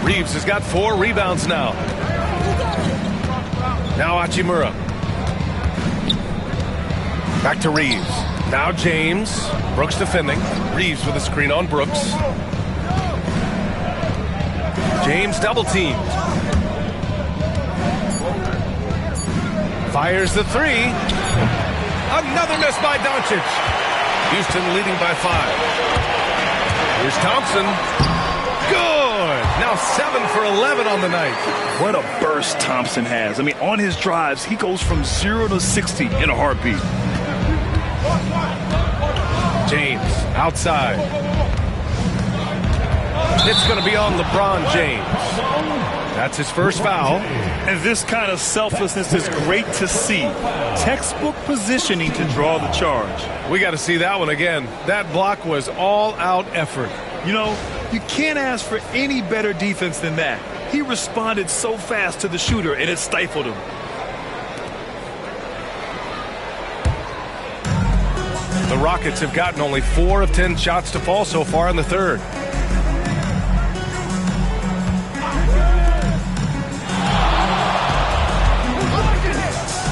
Reeves has got 4 rebounds now. Now Hachimura. Back to Reeves. Now James. Brooks defending. Reeves with a screen on Brooks. James double teamed. Fires the 3. Another miss by Doncic. Houston leading by 5. Here's Thompson. Good. Now 7 for 11 on the night. What a burst Thompson has. I mean, on his drives, he goes from 0 to 60 in a heartbeat. James outside. It's going to be on LeBron James. That's his first foul. And this kind of selflessness is great to see. Textbook positioning to draw the charge. We got to see that one again. That block was all-out effort. You know, you can't ask for any better defense than that. He responded so fast to the shooter, and it stifled him. The Rockets have gotten only 4 of 10 shots to fall so far in the third.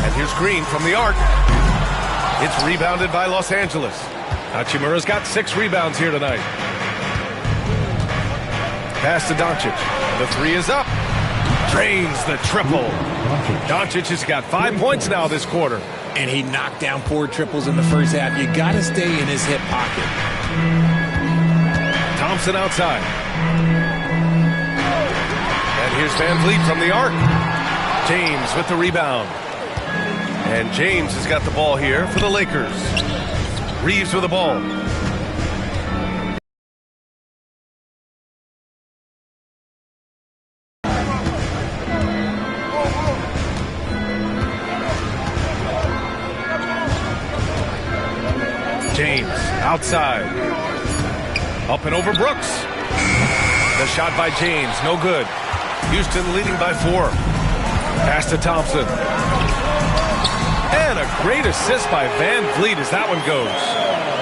And here's Green from the arc. It's rebounded by Los Angeles. Hachimura's got 6 rebounds here tonight. Pass to Doncic. The 3 is up. Drains the triple. Doncic has got 5 points now this quarter. And he knocked down 4 triples in the first half. You got to stay in his hip pocket. Thompson outside. And here's Van Vliet from the arc. James with the rebound. And James has got the ball here for the Lakers. Reeves with the ball. James outside. Up and over Brooks. The shot by James, no good. Houston leading by 4. Pass to Thompson. And a great assist by Van Vliet as that one goes.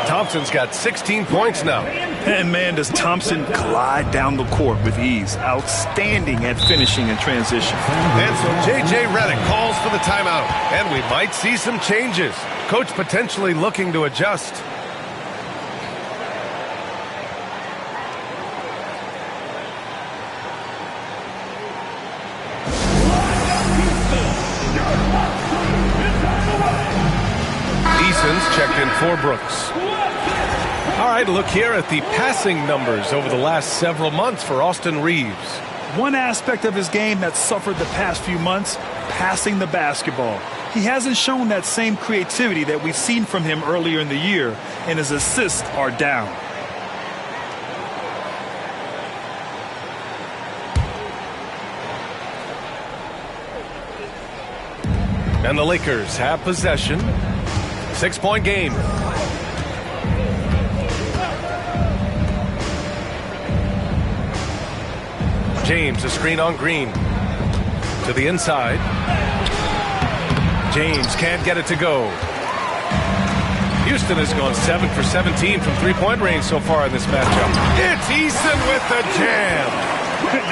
Thompson's got 16 points now. And man, does Thompson glide down the court with ease. Outstanding at finishing in transition. And so J.J. Redick calls for the timeout. And we might see some changes. Coach potentially looking to adjust. Eason's checked in for Brooks. All right, look here at the passing numbers over the last several months for Austin Reeves. One aspect of his game that suffered the past few months, passing the basketball. He hasn't shown that same creativity that we've seen from him earlier in the year, and his assists are down. And the Lakers have possession. 6-point game. James, a screen on Green. To the inside. James can't get it to go. Houston has gone 7 for 17 from three-point range so far in this matchup. It's Eason with the jam.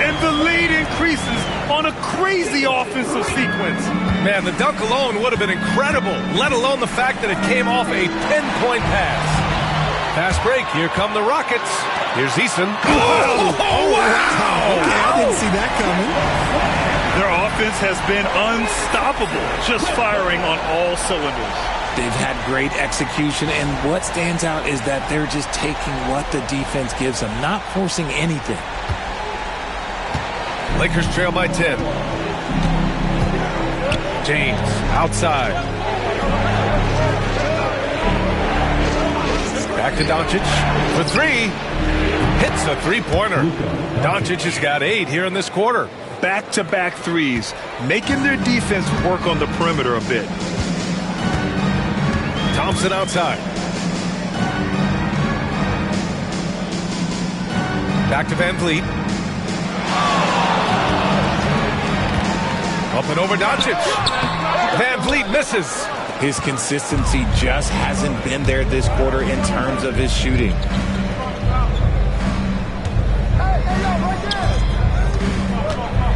And the lead increases on a crazy offensive sequence. Man, the dunk alone would have been incredible, let alone the fact that it came off a 10-point pass. Fast break. Here come the Rockets. Here's Eason. Oh, wow! Okay, I didn't see that coming. Their offense has been unstoppable, just firing on all cylinders. They've had great execution, and what stands out is that they're just taking what the defense gives them, not forcing anything. Lakers trail by 10. James outside. Back to Doncic for three. Hits a three-pointer. Doncic has got 8 here in this quarter. Back-to-back threes, making their defense work on the perimeter a bit. Thompson outside. Back to Van Vliet. Up and over Doncic. Van Vliet misses. His consistency just hasn't been there this quarter in terms of his shooting.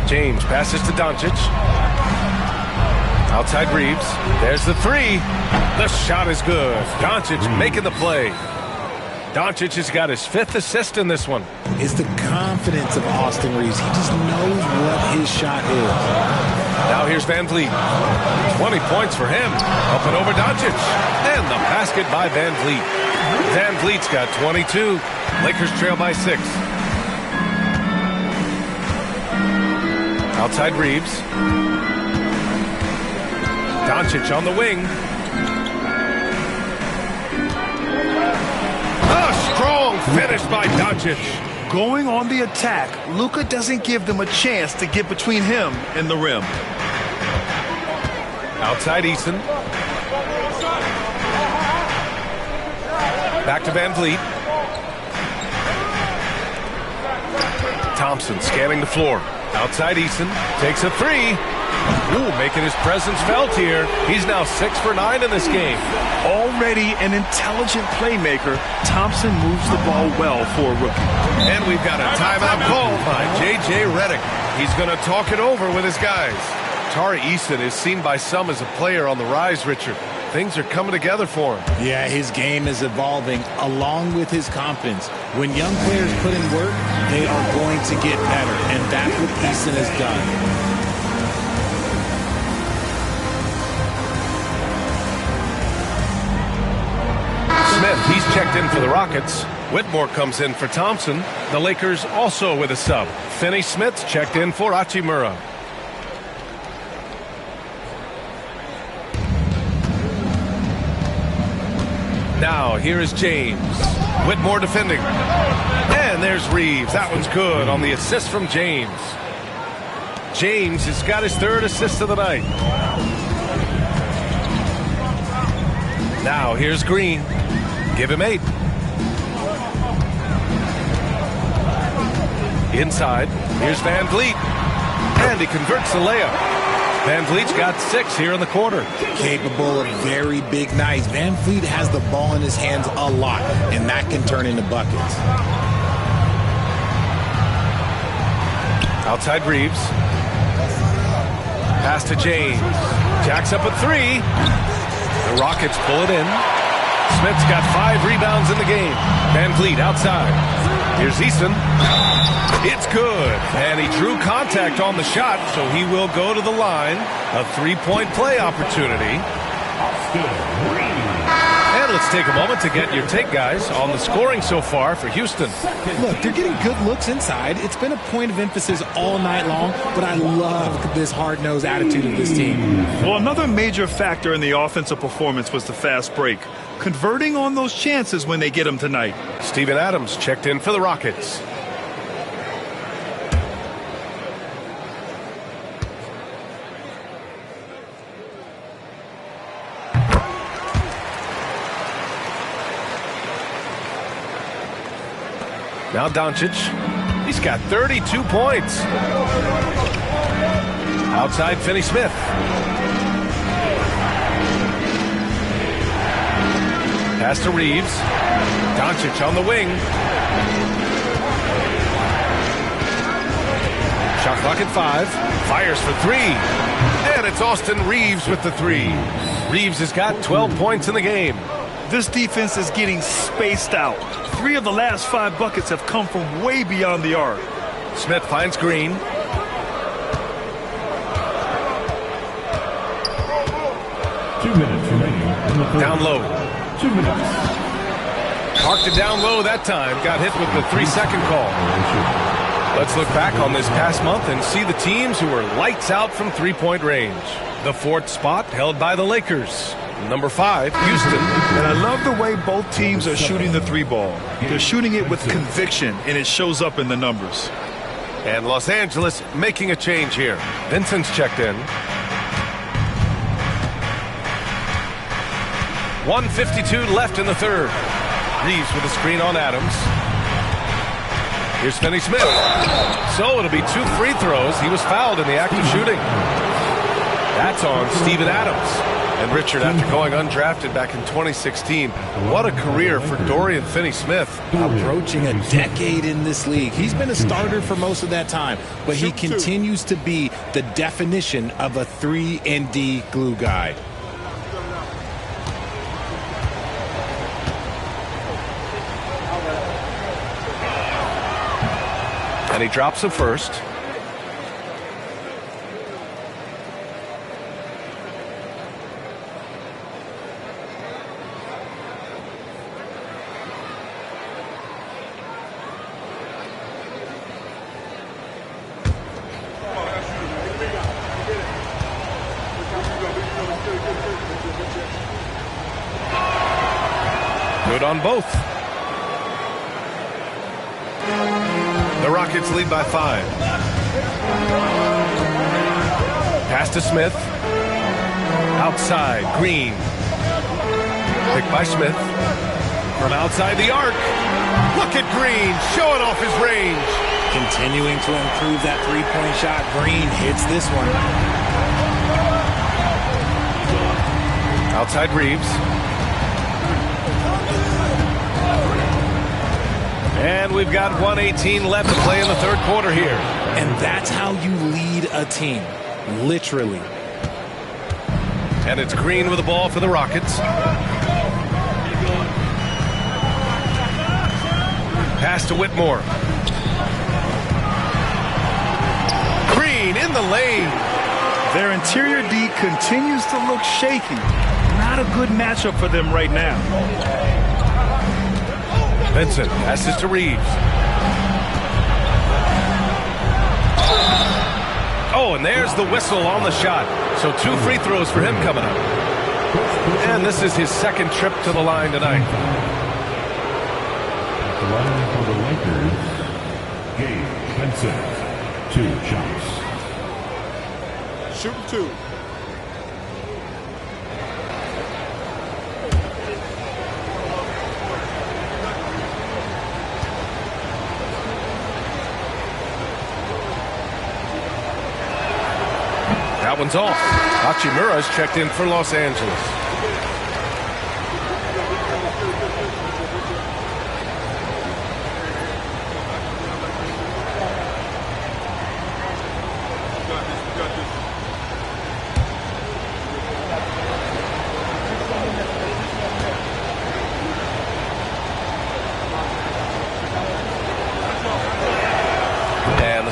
James passes to Doncic. Outside Reeves. There's the three. The shot is good. Doncic making the play. Doncic has got his 5th assist in this one. It's the confidence of Austin Reeves. He just knows what his shot is. Now here's Van Vliet. 20 points for him. Up and over Doncic. And the basket by Van Vliet. Van Vliet's got 22. Lakers trail by 6. Outside Reeves. Doncic on the wing. A strong finish by Doncic. Going on the attack, Luka doesn't give them a chance to get between him and the rim. Outside Eason. Back to Van Vliet. Thompson scanning the floor. Outside Eason. Takes a three. Ooh, making his presence felt here. He's now 6 for 9 in this game. Already an intelligent playmaker, Thompson moves the ball well for a rookie. And we've got a timeout called by J.J. Redick. He's going to talk it over with his guys. Tari Eason is seen by some as a player on the rise, Richard. Things are coming together for him. Yeah, his game is evolving along with his confidence. When young players put in work, they are going to get better, and that's what Eason has done. Smith, he's checked in for the Rockets. Whitmore comes in for Thompson. The Lakers also with a sub. Finney Smith's checked in for Hachimura. Now, here is James. Whitmore defending. And there's Reeves. That one's good on the assist from James. James has got his 3rd assist of the night. Now, here's Green. Give him 8. Inside, here's Van Vliet. And he converts the layup. Van Vliet's got 6 here in the quarter. Capable of very big nights. Van Vliet has the ball in his hands a lot, and that can turn into buckets. Outside Reeves. Pass to James. Jacks up a 3. The Rockets pull it in. Smith's got 5 rebounds in the game. Van Vliet outside. Here's Easton. It's good. And he drew contact on the shot, so he will go to the line. A 3-point play opportunity. And let's take a moment to get your take, guys, on the scoring so far for Houston. Look, they're getting good looks inside. It's been a point of emphasis all night long, but I love this hard-nosed attitude of this team. Well, another major factor in the offensive performance was the fast break. Converting on those chances when they get them tonight. Steven Adams checked in for the Rockets. Now Doncic. He's got 32 points. Outside Finney-Smith. Pass to Reeves. Doncic on the wing. Shot clock at 5. Fires for 3. And it's Austin Reeves with the 3. Reeves has got 12 points in the game. This defense is getting spaced out. 3 of the last 5 buckets have come from way beyond the arc. Smith finds Green. Down low. 2 minutes. Parked it down low that time. Got hit with the 3-second call. Let's look back on this past month and see the teams who were lights out from 3-point range. The 4th spot held by the Lakers. Number 5, Houston. And I love the way both teams are shooting the 3 ball. They're shooting it with conviction, and it shows up in the numbers. And Los Angeles making a change here. Vincent's checked in. 1:52 left in the 3rd. Reeves with a screen on Adams. Here's Finney-Smith. So it'll be 2 free throws. He was fouled in the act of shooting. That's on Steven Adams. And Richard, after going undrafted back in 2016, what a career for Dorian Finney-Smith. Approaching a decade in this league. He's been a starter for most of that time, but he continues to be the definition of a 3-and-D glue guy. And he drops the first. Good on both. The Rockets lead by 5. Pass to Smith. Outside, Green. Picked by Smith. From outside the arc. Look at Green showing off his range. Continuing to improve that 3-point shot. Green hits this one. Outside Reeves. And we've got 1:18 left to play in the 3rd quarter here. And that's how you lead a team. Literally. And it's Green with the ball for the Rockets. Pass to Whitmore. Green in the lane. Their interior D continues to look shaky. Not a good matchup for them right now. Vincent passes to Reeves. Oh, and there's the whistle on the shot. So 2 free throws for him coming up. And this is his 2nd trip to the line tonight. The line for the Lakers, Gabe Vincent, 2 shots. Shooting 2. That one's off. Hachimura's checked in for Los Angeles.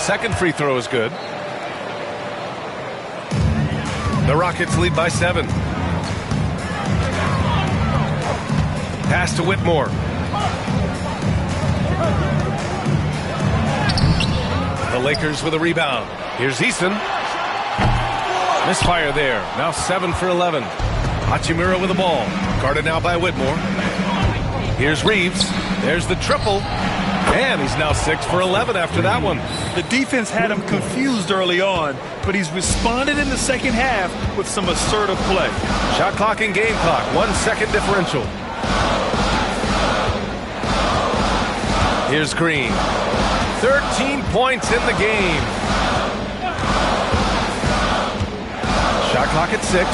Second free throw is good. The Rockets lead by 7. Pass to Whitmore. The Lakers with a rebound. Here's Eason. Misfire there. Now 7 for 11. Hachimura with the ball. Guarded now by Whitmore. Here's Reeves. There's the triple. And he's now 6 for 11 after that one. The defense had him confused early on, but he's responded in the second half with some assertive play. Shot clock and game clock, 1 second differential. Here's Green. 13 points in the game. Shot clock at 6.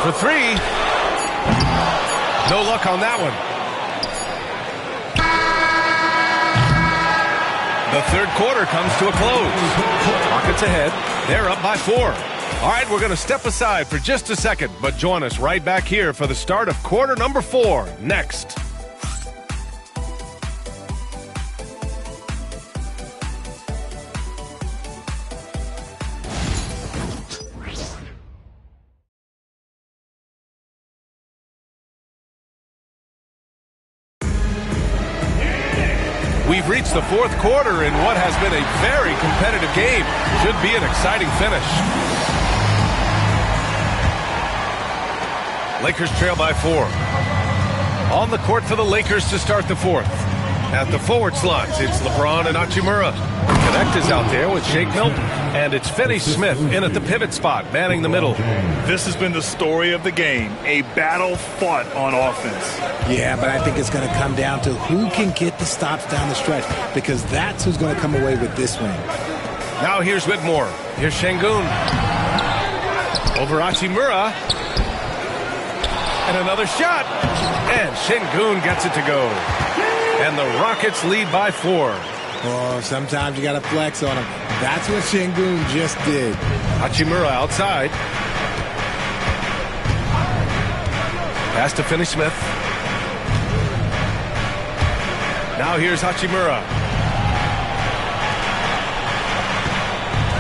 For 3. No luck on that one. The third quarter comes to a close. Rockets ahead. They're up by 4. All right, we're going to step aside for just a second, but join us right back here for the start of quarter number 4 next. We've reached the fourth quarter in what has been a very competitive game. Should be an exciting finish. Lakers trail by 4. On the court for the Lakers to start the fourth. At the forward slots, it's LeBron and Hachimura. Connect is out there with Shake Milton. And it's Finney Smith in at the pivot spot, manning the middle. This has been the story of the game, a battle fought on offense. Yeah, but I think it's going to come down to who can get the stops down the stretch, because that's who's going to come away with this win. Now here's Whitmore. Here's Şengün. Over Hachimura. And another shot. And Şengün gets it to go. And the Rockets lead by 4. Oh, sometimes you got to flex on him. That's what Şengün just did. Hachimura outside. Pass to Finney Smith. Now here's Hachimura.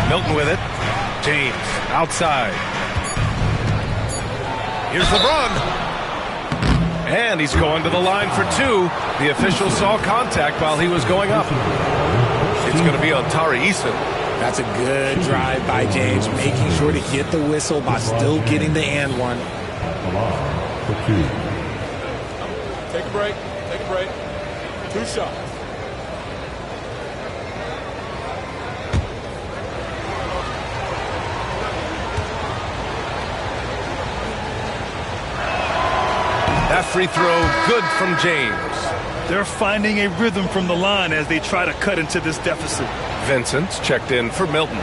Milton with it. James outside. Here's LeBron. And he's going to the line for 2. The official saw contact while he was going up. It's going to be on Tari Eason. That's a good drive by James, making sure to get the whistle by still getting the and one. Take a break. Take a break. 2 shots. That free throw good from James. They're finding a rhythm from the line as they try to cut into this deficit. Vincent's checked in for Milton.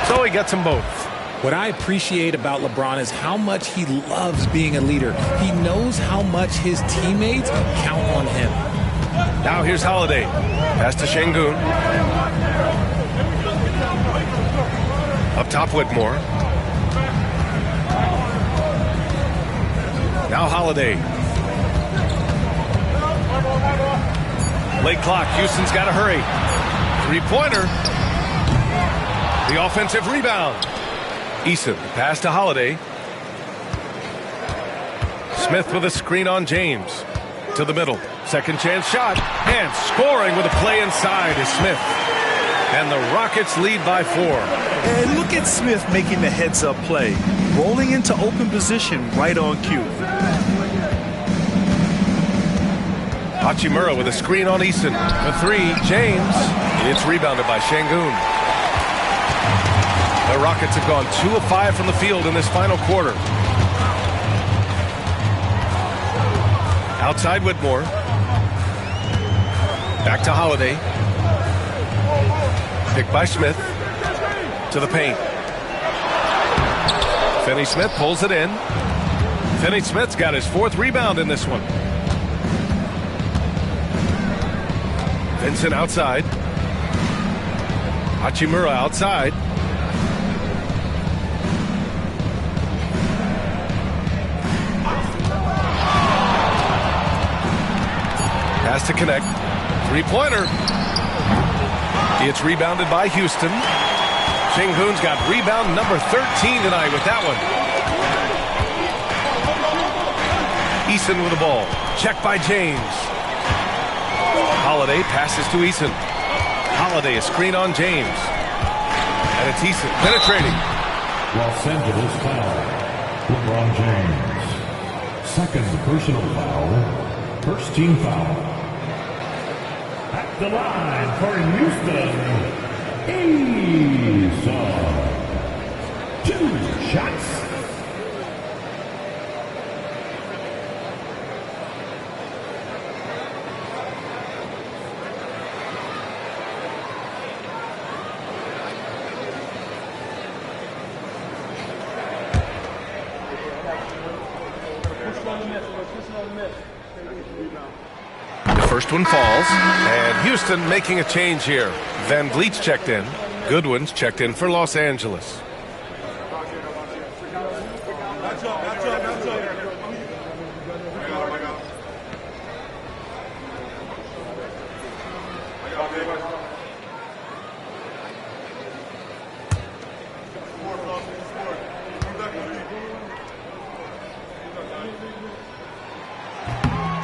So he gets them both. What I appreciate about LeBron is how much he loves being a leader. He knows how much his teammates count on him. Now here's Holiday. Pass to Şengün. Up top, Whitmore. Now Holiday. Late clock. Houston's got to hurry. 3-pointer. The offensive rebound. Eason, pass to Holiday. Smith with a screen on James. To the middle. Second chance shot. And scoring with a play inside is Smith. And the Rockets lead by 4. And look at Smith making the heads-up play. Rolling into open position right on cue. Hachimura with a screen on Eason. For 3, James. It's rebounded by Şengün. The Rockets have gone 2 of 5 from the field in this final quarter. Outside Whitmore. Back to Holiday. Picked by Smith. To the paint. Finney-Smith pulls it in. Finney-Smith's got his 4th rebound in this one. Vincent outside. Hachimura outside. Has to connect. 3-pointer. It's rebounded by Houston. Şengün's got rebound number 13 tonight with that one. Eason with the ball. Checked by James. Holiday passes to Eason. Holiday a screen on James. And it's Eason penetrating. Los Angeles foul. LeBron James. 2nd personal foul. 1st team foul. At the line for Houston, Eason. 2 shots. The first one falls, and Houston making a change here. Van Vliet's checked in. Goodwin's checked in for Los Angeles.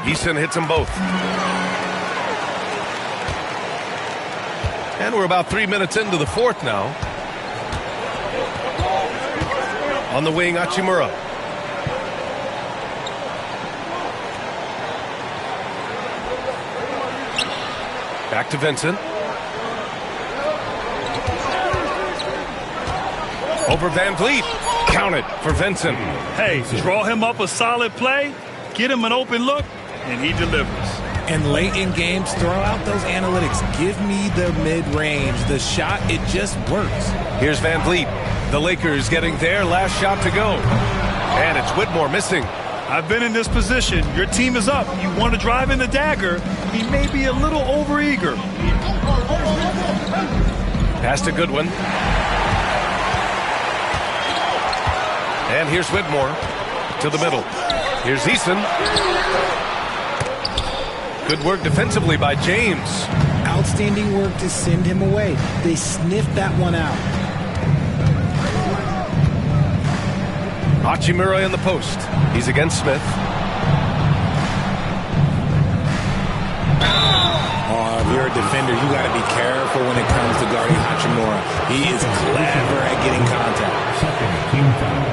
Eason hits them both. And we're about 3 minutes into the 4th now. On the wing, Hachimura. Back to Vincent. Over Van Vliet. Counted for Vincent. Hey, draw him up a solid play, get him an open look, and he delivers. And late in games, throw out those analytics. Give me the mid-range. The shot, it just works. Here's Van Vliet. The Lakers getting their last shot to go. And it's Whitmore missing. I've been in this position. Your team is up. You want to drive in the dagger. He may be a little overeager. Pass to Goodwin. And here's Whitmore to the middle. Here's Eason. Good work defensively by James. Outstanding work to send him away. They sniffed that one out. Hachimura in the post. He's against Smith. If you're a defender, you got to be careful when it comes to guarding Hachimura. He is clever at getting contact. 2nd team foul.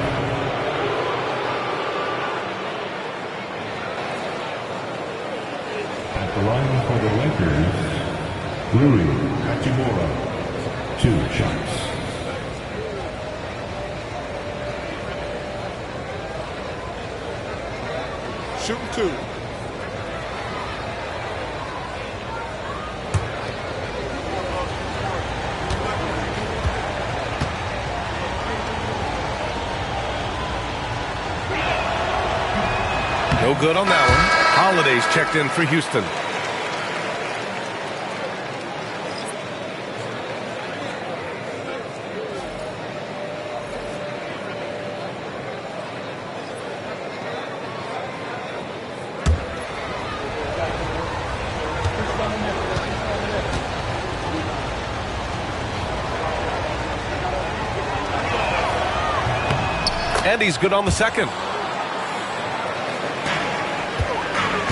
At the line for the Lakers, Rui Hachimura. 2 shots. Shooting 2. No good on that one. Holiday's checked in for Houston. And he's good on the second.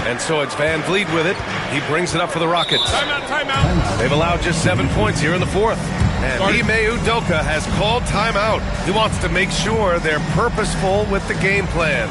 And so it's Van Vliet with it. He brings it up for the Rockets. Timeout. They've allowed just 7 points here in the 4th. And Ime Udoka has called timeout. He wants to make sure they're purposeful with the game plan.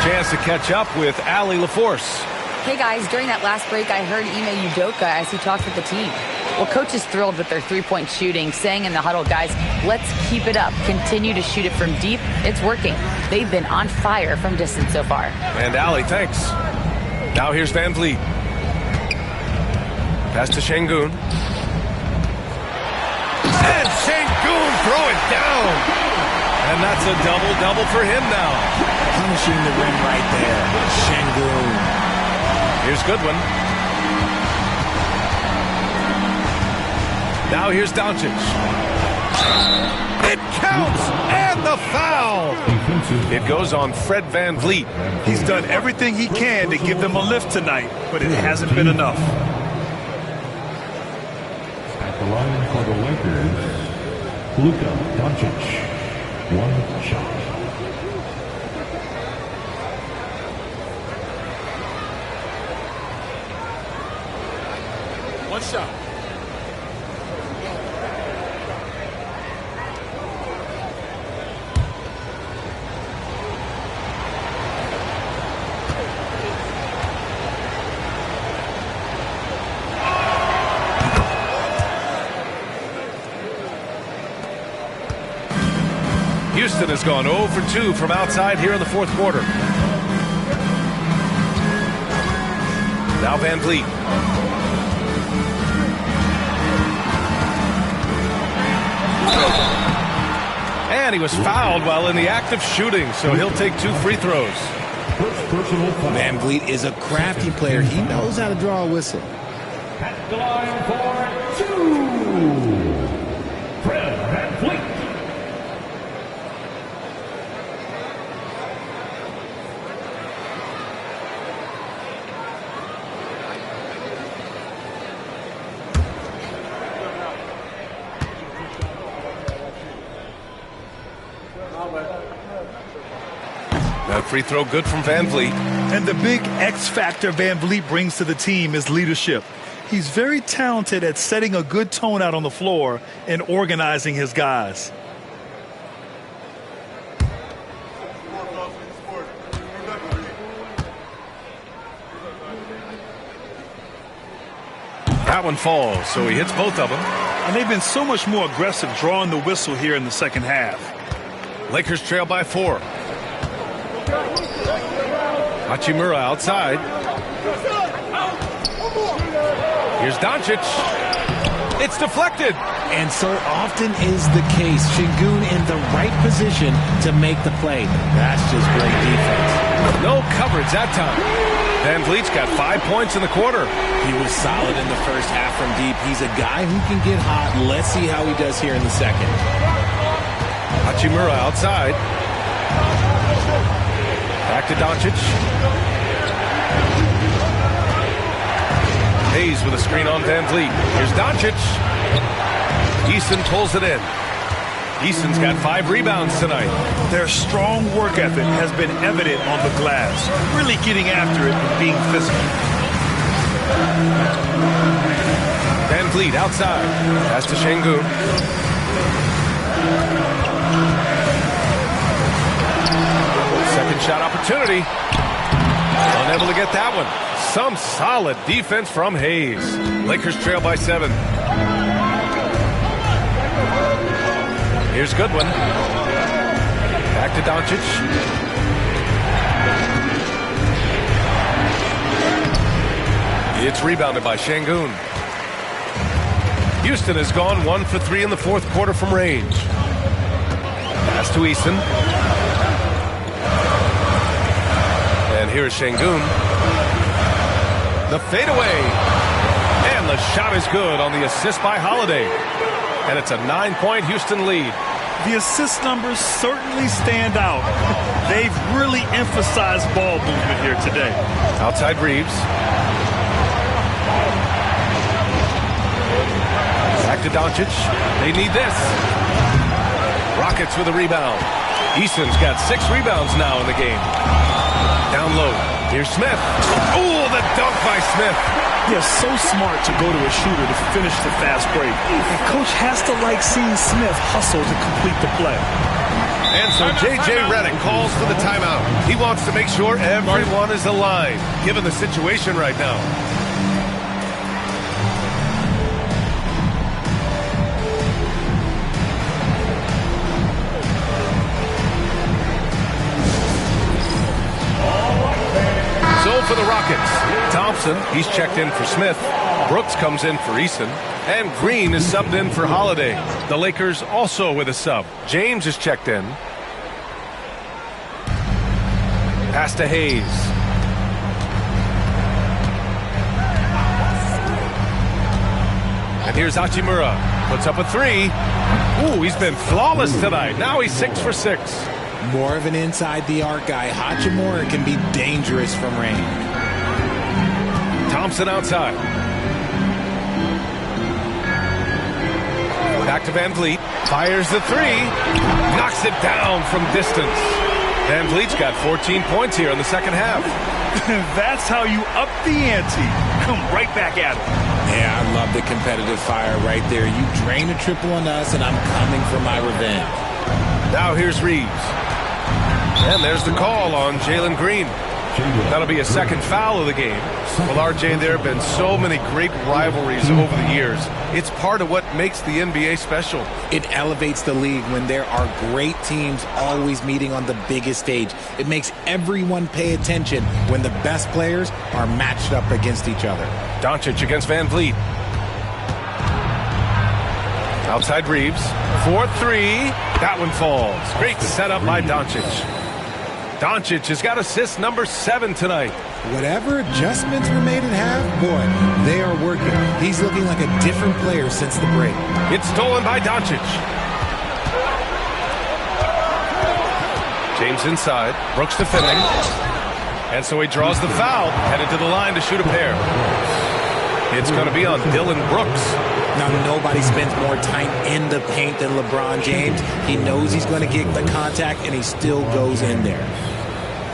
chance to catch up with Allie LaForce. Hey guys, during that last break, I heard Ime Udoka as he talked with the team. Well, coach is thrilled with their three-point shooting, saying in the huddle, guys, let's keep it up. Continue to shoot it from deep. It's working. They've been on fire from distance so far. And Allie, thanks. Now here's Van Vliet. Pass to Şengün. And Şengün throw it down. And that's a double-double for him now. Punishing the rim right there. Şengün. Here's Goodwin. Now here's Doncic. It counts, and the foul. It goes on Fred Van Vliet. He's done everything he can to give them a lift tonight, but it hasn't been enough. At the line for the Lakers, Luka Doncic. One shot. One shot. Houston has gone 0 for 2 from outside here in the fourth quarter. Now Van Vliet. And he was fouled while in the act of shooting, so he'll take 2 free throws. Van Vliet is a crafty player. He knows how to draw a whistle. At the line for 2, Fred Van Vliet. That free throw good from Van Vliet. And the big X factor Van Vliet brings to the team is leadership. He's very talented at setting a good tone out on the floor and organizing his guys. That one falls, so he hits both of them. And they've been so much more aggressive drawing the whistle here in the second half. Lakers trail by 4. Hachimura outside. Here's Doncic. It's deflected. And so often is the case. Şengün in the right position to make the play. That's just great defense. No coverage that time. Van Vliet's got 5 points in the quarter. He was solid in the first half from deep. He's a guy who can get hot. Let's see how he does here in the second. Hachimura outside. Back to Doncic. Hayes with a screen on Van Vliet. Here's Doncic. Eason pulls it in. Eason's got 5 rebounds tonight. Their strong work ethic has been evident on the glass, really getting after it and being physical. Van Vliet outside. Pass to Şengün. Second shot opportunity. Unable to get that one. Some solid defense from Hayes. Lakers trail by 7. Here's Goodwin. Back to Doncic. It's rebounded by Şengün. Houston has gone 1 for 3 in the fourth quarter from range. Pass to Eason. And here's Şengün. The fadeaway. And the shot is good on the assist by Holiday. And it's a 9-point Houston lead. The assist numbers certainly stand out. They've really emphasized ball movement here today. Outside Reeves. Back to Doncic. They need this. Rockets with a rebound. Eason's got 6 rebounds now in the game. Down low. Here's Smith. Oh, the dunk by Smith. They're so smart to go to a shooter to finish the fast break. And coach has to like seeing Smith hustle to complete the play. And so J.J. Redick calls for the timeout. He wants to make sure everyone is aligned, given the situation right now. So for the Rockets, Thompson, he's checked in for Smith. Brooks comes in for Eason. And Green is subbed in for Holiday. The Lakers also with a sub. James is checked in. Pass to Hayes. And here's Hachimura. Puts up a three. Ooh, he's been flawless tonight. Now he's 6 for 6. More of an inside the arc guy. Hachimura can be dangerous from range. Thompson outside. Back to Van Vliet. Fires the three. Knocks it down from distance. Van Vliet's got 14 points here in the second half. That's how you up the ante. Come right back at him. Yeah, I love the competitive fire right there. You drain a triple on us, and I'm coming for my revenge. Now here's Reeves. And there's the call on Jalen Green. That'll be a second foul of the game. Well, RJ, there have been so many great rivalries over the years. It's part of what makes the NBA special. It elevates the league when there are great teams always meeting on the biggest stage. It makes everyone pay attention when the best players are matched up against each other. Doncic against Van Vliet. Outside Reeves. 4-3. That one falls. Great setup by Doncic. Doncic has got assist number 7 tonight. Whatever adjustments were made at half, boy, they are working. He's looking like a different player since the break. It's stolen by Doncic. James inside. Brooks defending. And so he draws the foul. Headed to the line to shoot a pair. It's going to be on Dylan Brooks. Now, nobody spends more time in the paint than LeBron James. He knows he's going to get the contact, and he still goes in there.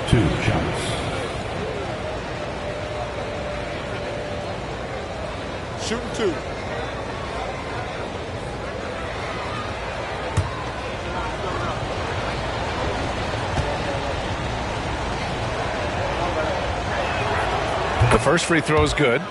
2 shots. Shooting 2. The first free throw is good.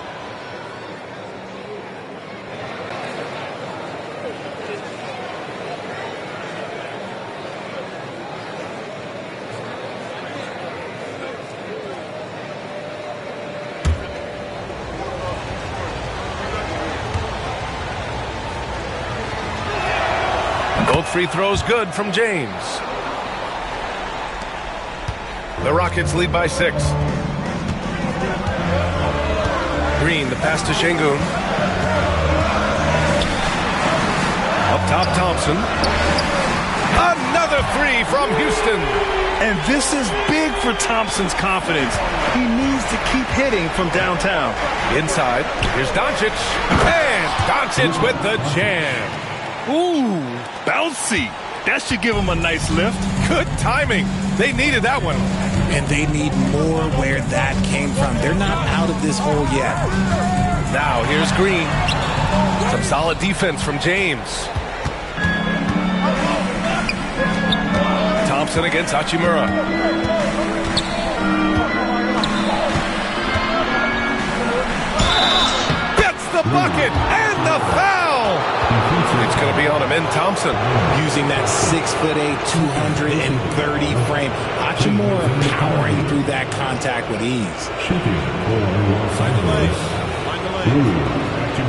Both free throws good from James. The Rockets lead by 6. Green, the pass to Şengün. Up top, Thompson. Another three from Houston. And this is big for Thompson's confidence. He needs to keep hitting from downtown. Inside, here's Doncic. And Doncic with the jam. Ooh, bouncy. That should give him a nice lift. Good timing. They needed that one. And they need more where that came from. They're not out of this hole yet. Now here's Green. Some solid defense from James. Thompson against Hachimura. Gets the bucket and the foul. It's going to be on him in Thompson. Using that 6'8", 230 frame. Hachimura powering through that contact with ease. Find the lane.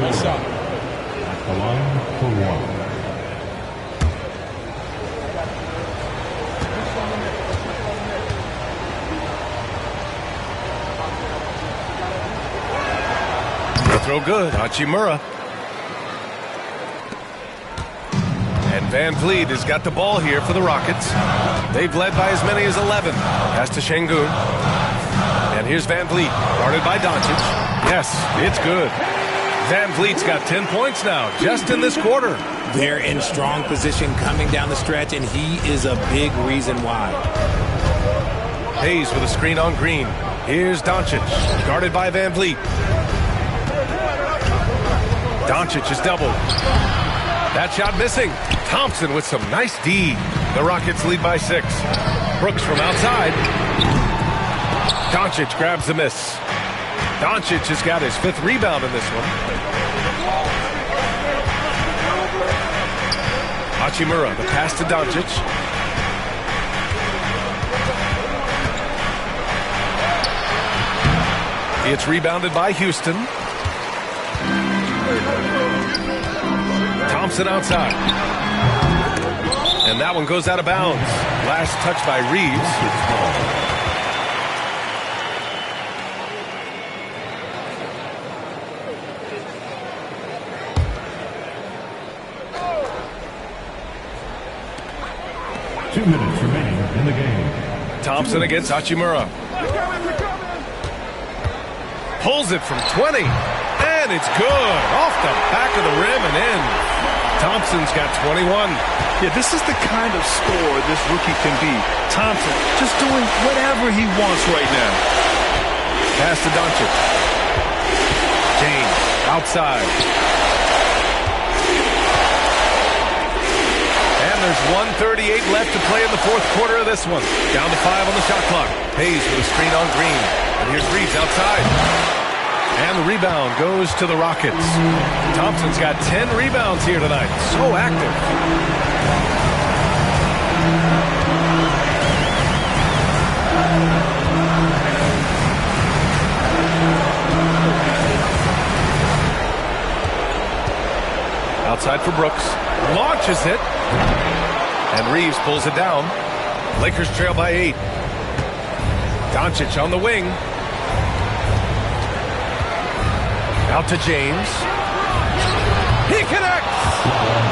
What's up? At the line for 1. Throw good. Hachimura. And Van Vliet has got the ball here for the Rockets. They've led by as many as 11. Pass to Şengün. And here's Van Vliet, guarded by Doncic. Yes, it's good. Van Vliet's got 10 points now, just in this quarter. They're in strong position coming down the stretch, and he is a big reason why. Hayes with a screen on Green. Here's Doncic, guarded by Van Vliet. Doncic is doubled. That shot missing. Thompson with some nice D. The Rockets lead by 6. Brooks from outside. Doncic grabs the miss. Doncic has got his 5th rebound in this one. Hachimura, the pass to Doncic. It's rebounded by Houston. Thompson outside. And that one goes out of bounds. Last touch by Reeves. Two minutes remaining in the game. Thompson against Hachimura. Pulls it from 20. And it's good. Off the back of the rim and in. Thompson's got 21. Yeah, this is the kind of scorer this rookie can be. Thompson just doing whatever he wants right now. Pass to Doncic. James outside. And there's 1:38 left to play in the 4th quarter of this one. Down to 5 on the shot clock. Hayes with a screen on Green. And here's Reeves outside. And the rebound goes to the Rockets. Thompson's got 10 rebounds here tonight. So active. Outside for Brooks. Launches it. And Reeves pulls it down. Lakers trail by 8. Doncic on the wing. Out to James. He connects!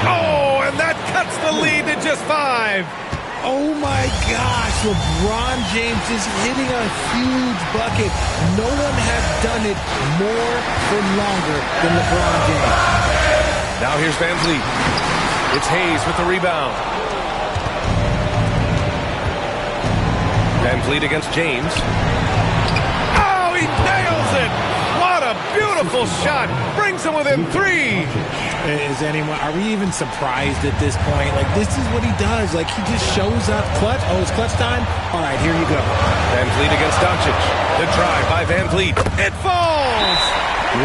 Oh, and that cuts the lead to just 5. Oh my gosh, LeBron James is hitting a huge bucket. No one has done it more for longer than LeBron James. Now here's Van Vliet. It's Hayes with the rebound. Van Vliet against James. Oh, he nails it! What a beautiful shot! Brings him within 3. Are we even surprised at this point? Like, this is what he does. Like, he just shows up clutch. Oh, it's clutch time? All right, here you go. Van Vliet against Doncic. The drive by Van Vliet. It falls!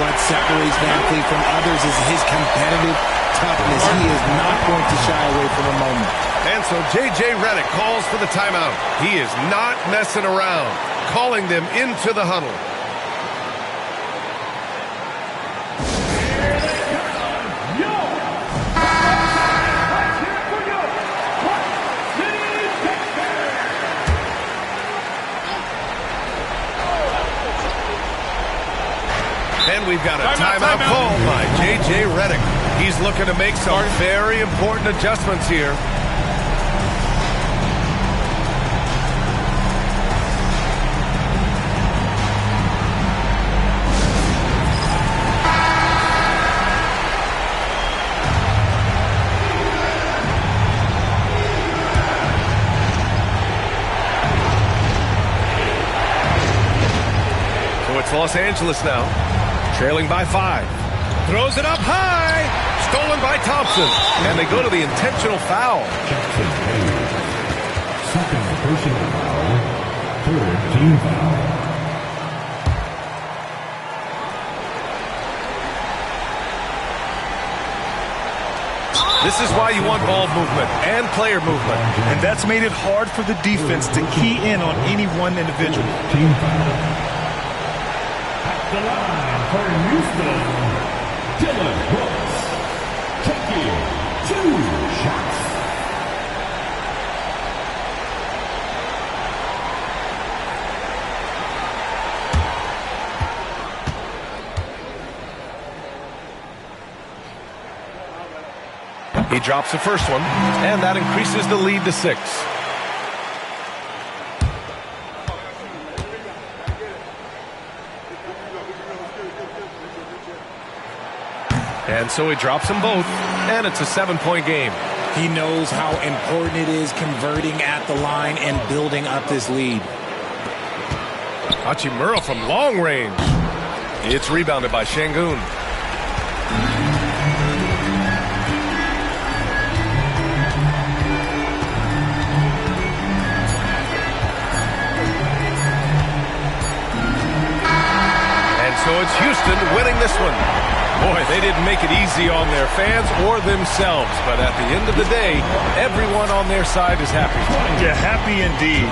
What separates Van Vliet from others is his competitive toughness. He is not going to shy away from a moment. And so J.J. Redick calls for the timeout. He is not messing around, calling them into the huddle. And we've got a timeout called by J.J. Redick. He's looking to make some very important adjustments here. So it's Los Angeles now. Trailing by 5. Throws it up high. Stolen by Thompson. And they go to the intentional foul. Second personal foul. 3rd team foul. This is why you want ball movement and player movement. And that's made it hard for the defense to key in on any one individual. Team foul. At the line for Houston, Dylan Brooks, taking 2 shots. He drops the first one, and that increases the lead to 6. And so he drops them both, and it's a 7-point game. He knows how important it is converting at the line and building up this lead. Hachimura from long range. It's rebounded by Şengün. Houston winning this one. Boy, they didn't make it easy on their fans or themselves, but at the end of the day, everyone on their side is happy. Yeah, happy indeed.